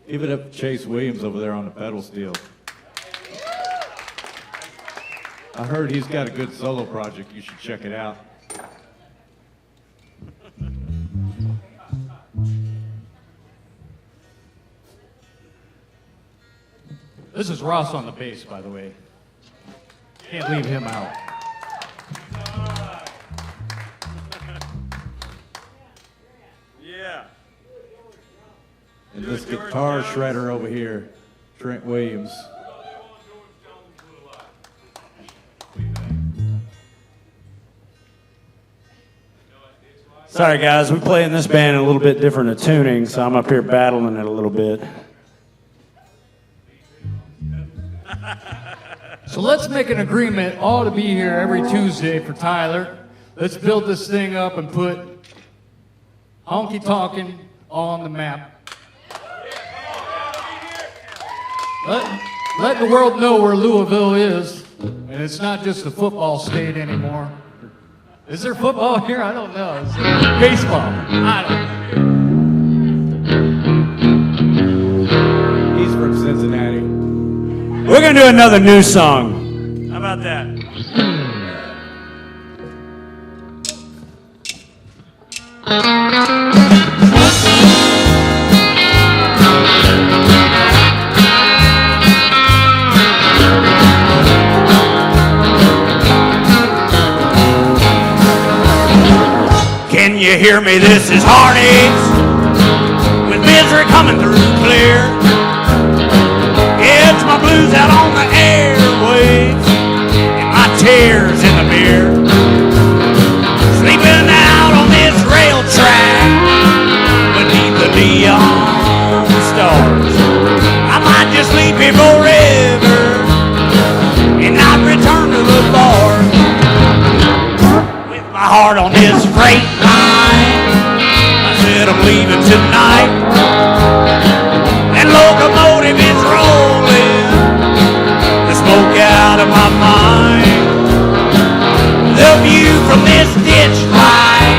Give it up for Chase Williams over there on the pedal steel. I heard he's got a good solo project. You should check it out. This is Ross on the bass, by the way. Can't leave him out. Yeah. And this guitar shredder over here, Trent Williams. Sorry guys, we play in this band in a little bit different of tuning, so I'm up here battling it a little bit. So let's make an agreement all to be here every Tuesday for Tyler. Let's build this thing up and put Honky Talkin on the map. Let the world know where Louisville is, and it's not just a football state anymore. Is there football here? I don't know. Is there baseball? I don't know. He's from Cincinnati. We're gonna do another new song. How about that? Can you hear me? This is heartaches with misery coming through clear. It's my blues out on the airwaves and my tears in the beer. Sleeping out on this rail track beneath the neon stars. I might just leave here forever and not return to the bar. With my heart on this freight line, I said I'm leaving tonight. That locomotive is rolling the smoke out of my mind. The view from this ditch light,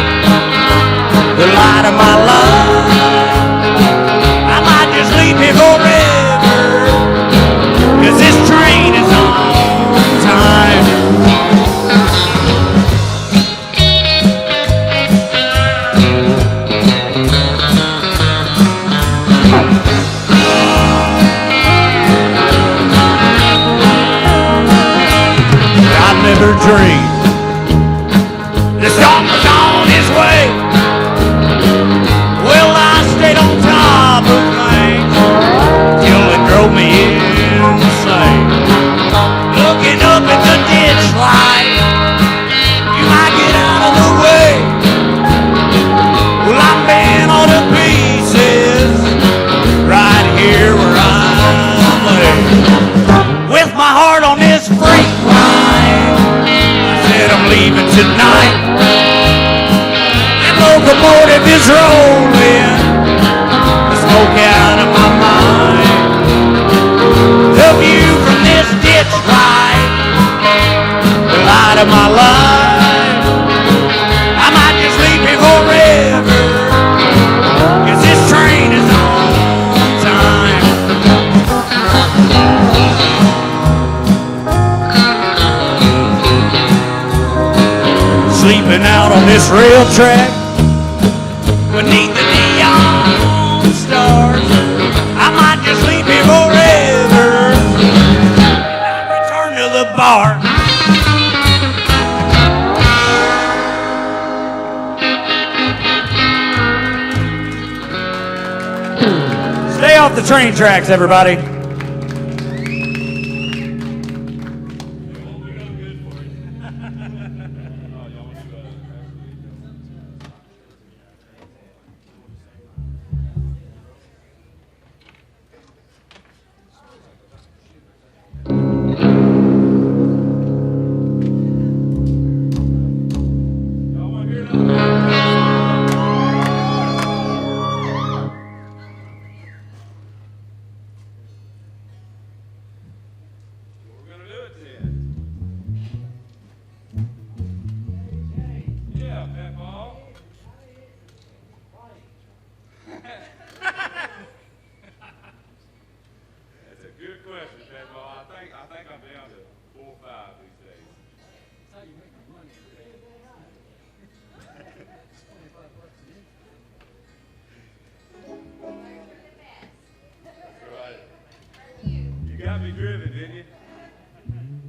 the light of my life. I might just leave here forever, 'cause this train is on time. I never dreamed the storm was on its way. Well, I stayed on top of things till it drove me insane. Looking up at the ditch light, you might get out of the way. Well, I'm bent all to pieces right here where I'm laid. With my heart on this freight line, I said I'm leaving tonight. That locomotive is rolling the smoke out of my mind. The view from this ditch light, the light of my life. I might just leave here forever, 'cause this train is on time. Sleeping out on this rail track beneath the neon stars. I might just leave here forever and not return to the bar. Stay off the train tracks, everybody.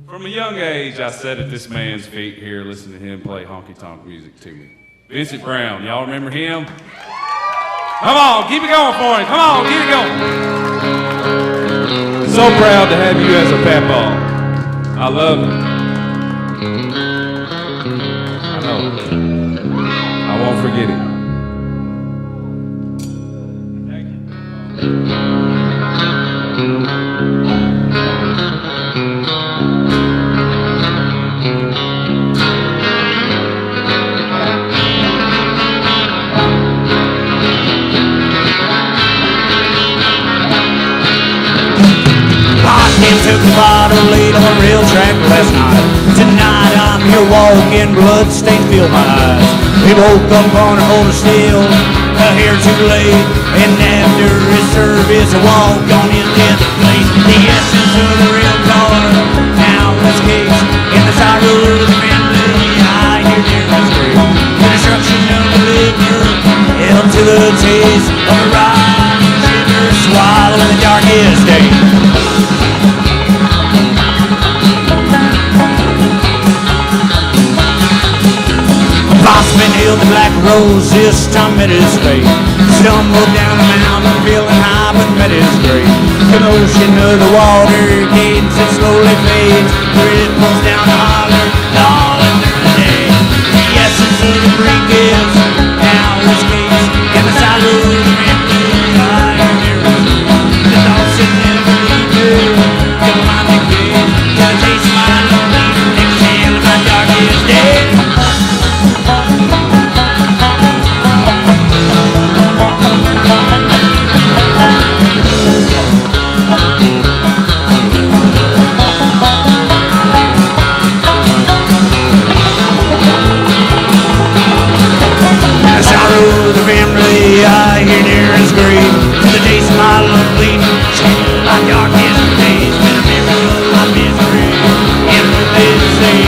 From a young age, I sat at this man's feet here, listening to him play honky-tonk music to me. Vincent Brown, y'all remember him? Come on, keep it going for him. Come on, keep it going. So proud to have you as a papaw. I love it. I know. I won't forget it. and took a bottle late on the rail track last night. Tonight I'm here walking, bloodstains fill my eyes. We woke up on an older still, here too late. And after his service, I walked on into the place. The essence of the real car, now this case. In the sorrow of the family, I hear there is great. The destruction of the liquor, held to the taste of a ride. Shiver, swallow in the darkest day. Bossman hailed the black rose, this time met his fate. Stumbled down the mountain, feeling high, but met his grave. Commotion of the water, cadence it slowly fades. The ripples down the holler, all under the day. The essence of the creek is now his case. And the salute of the family, higher mirror. The dogs should never leave me, till my big days. Gotta taste my lonely, exhale in my darkest day. The family I hear near his grave. The days of my lovely, my darkest days, been a mirror of my misery. And with this day.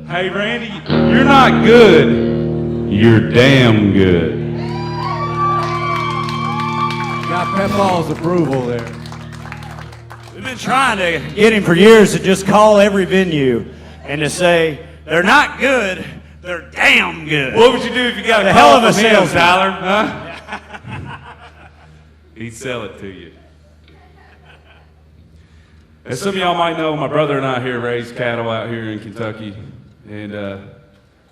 Hey, Randy, you're not good. You're damn good. Got Pepall's approval there. We've been trying to get him for years to just call every venue and to say, they're not good, they're damn good. What would you do if you got a hell call of a from him, salesman, Tyler? Huh? He'd sell it to you. As some of y'all might know, my brother and I here raise cattle out here in Kentucky, and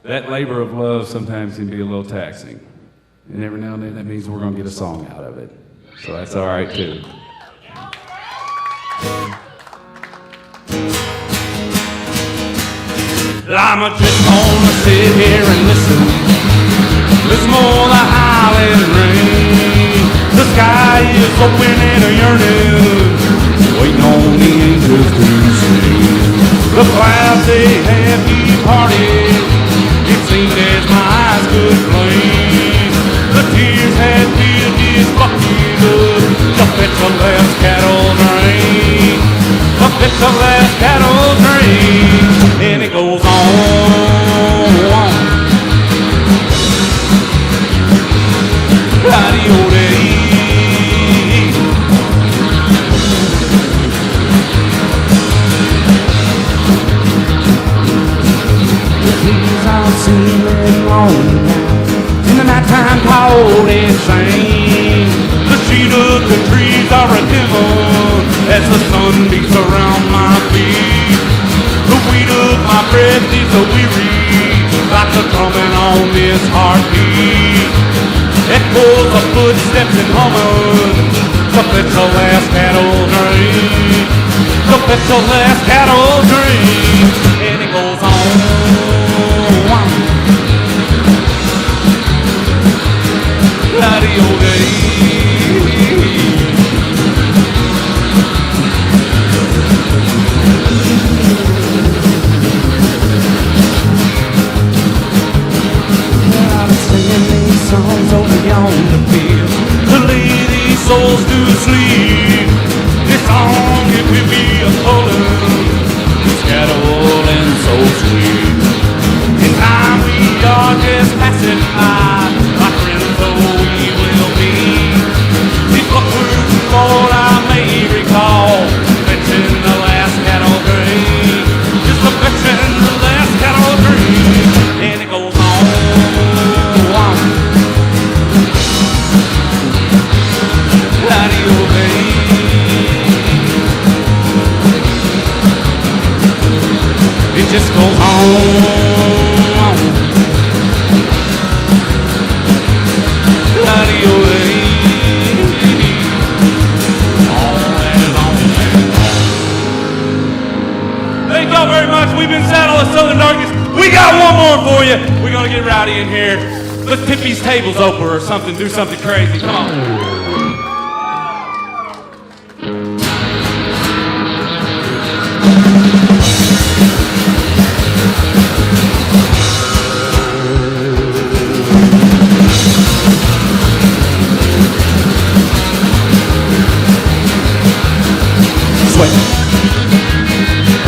that labor of love sometimes can be a little taxing. And every now and then that means we're going to get a song out of it. So that's all right too. I'm just gonna sit here and listen. Listen more the howling rain. The sky is open and a yearning, waiting on the angels to sing. The clouds they have departed. It seemed as my eyes could blink. The tears had filled this bucket up at the last cattle drain. Up at the last cattle drain. And it goes on. Radio-day. The trees are sailing on in the nighttime cold and sane. The shade of the trees are a dimmer as the sun beats around my feet. The weight of my breath is so weary, like the drumming on this heartbeat. Echoes of footsteps and humming, up at the last cattle drain. Up at the last cattle drain. And it goes on. Radio-day. Out of your way. Thank y'all very much. We've been Saddle of Southern Darkness. We got one more for you. We're gonna get rowdy in here. Let's tip these tables over or something. Do something crazy. Come on.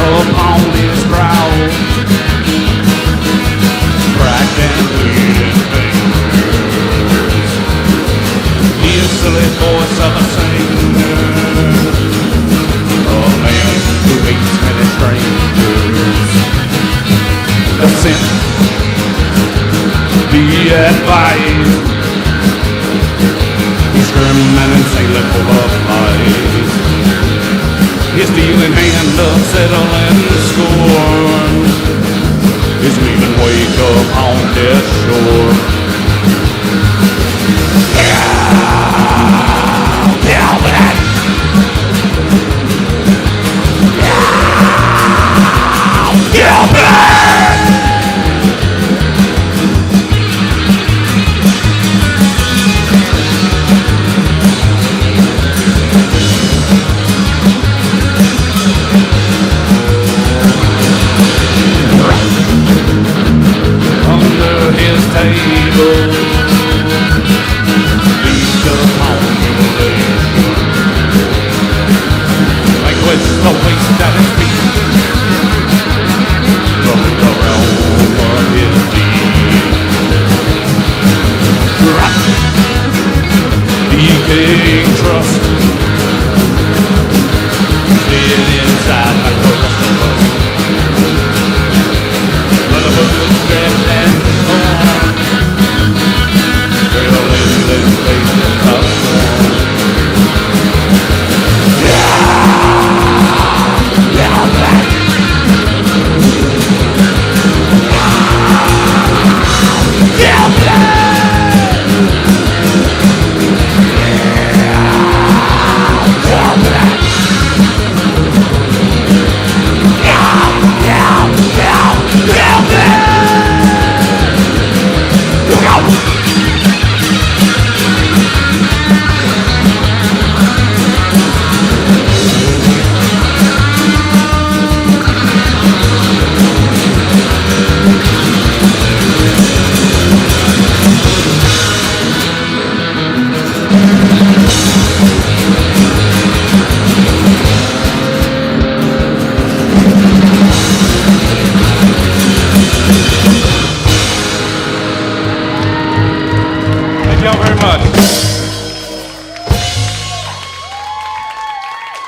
Upon this crowd, cracked and bleeding fingers, the silly voice of a singer, a man who hates many strangers. The sin, the advice, he's grim and insanely full of lies. His dealing hand of settling score is leaving wake up on death's shore. Under his table, leaves upon mutilation, language the waste at his feet, from the realm of his deed. Decaying trust, dead inside my crust of lust. Brotherhood, death, and harm, trail in this place of love.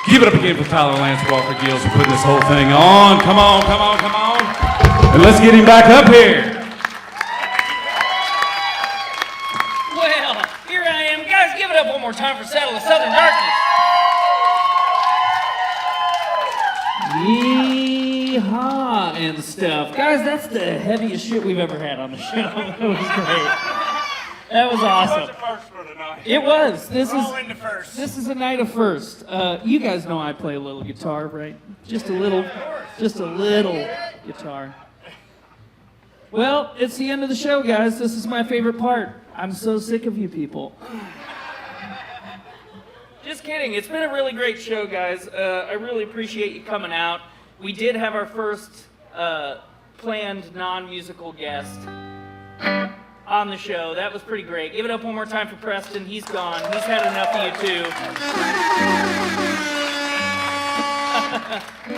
Give it up again for Tyler Lance Walker Gills for putting this whole thing on. Come on, come on, come on. And let's get him back up here. Well, here I am. Guys, give it up one more time for Saddle of Southern Darkness. Yeehaw and stuff. Guys, that's the heaviest shit we've ever had on the show. That was great. That was awesome. It was. This is a night of first. You guys know I play a little guitar, right? Just a little guitar. Well, it's the end of the show, guys. This is my favorite part. I'm so sick of you people. Just kidding. It's been a really great show, guys. I really appreciate you coming out. We did have our first planned non-musical guest on the show. That was pretty great. Give it up one more time for Preston. He's gone. He's had enough of you too.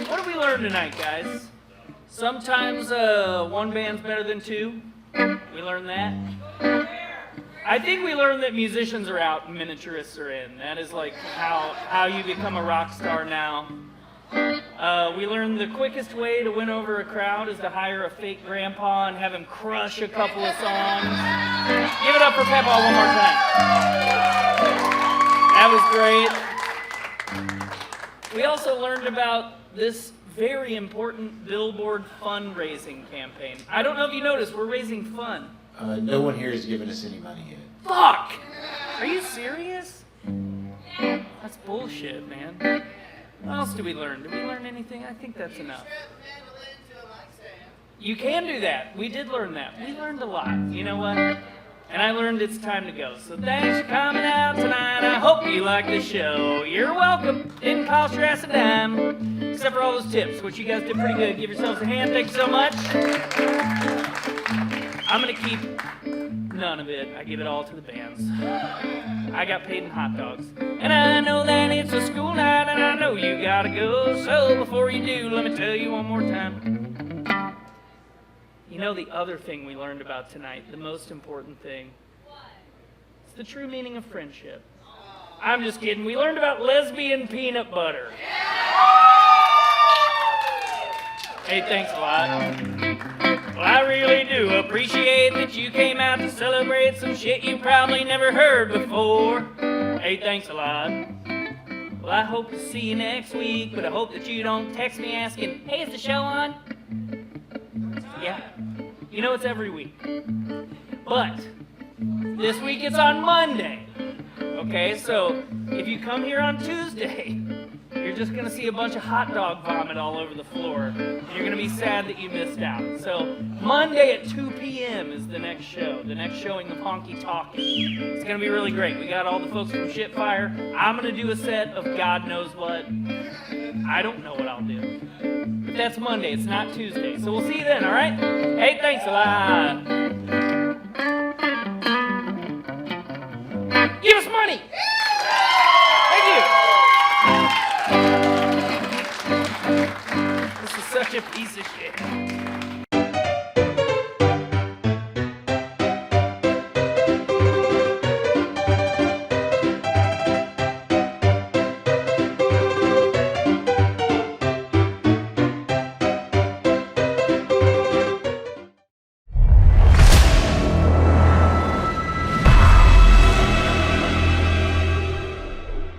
What did we learn tonight, guys? Sometimes one band's better than two. We learned that. I think we learned that musicians are out and miniaturists are in. That is like how you become a rock star now. We learned the quickest way to win over a crowd is to hire a fake grandpa and have him crush a couple of songs. Give it up for Peppa one more time. That was great. We also learned about this very important Billboard fundraising campaign. I don't know if you noticed, we're raising fund. No one here has given us any money yet. Fuck! Are you serious? That's bullshit, man. What else did we learn? Did we learn anything? I think that's enough. You can do that. We did learn that. We learned a lot. You know what? And I learned it's time to go. So thanks for coming out tonight. I hope you like the show. You're welcome. Didn't cost your ass a dime. Except for all those tips, which you guys did pretty good. Give yourselves a hand. Thanks so much. I'm going to keep none of it. I give it all to the bands. I got paid in hot dogs. And I know that it's a school night, and I know you gotta go. So before you do, let me tell you one more time. You know the other thing we learned about tonight, the most important thing? It's the true meaning of friendship. I'm just kidding. We learned about lesbian peanut butter. Hey, thanks a lot. Well, I really do appreciate that you came out to celebrate some shit you probably never heard before. Hey, thanks a lot. Well, I hope to see you next week, but I hope that you don't text me asking, hey, is the show on? Yeah. You know it's every week. But this week it's on Monday. Okay, so if you come here on Tuesday, you're just going to see a bunch of hot dog vomit all over the floor. And you're going to be sad that you missed out. So Monday at 2 p.m. is the next show. The next showing of Honky Talkin. It's going to be really great. We got all the folks from Shitfire. I'm going to do a set of God knows what. I don't know what I'll do. But that's Monday. It's not Tuesday. So we'll see you then, all right? Hey, thanks a lot.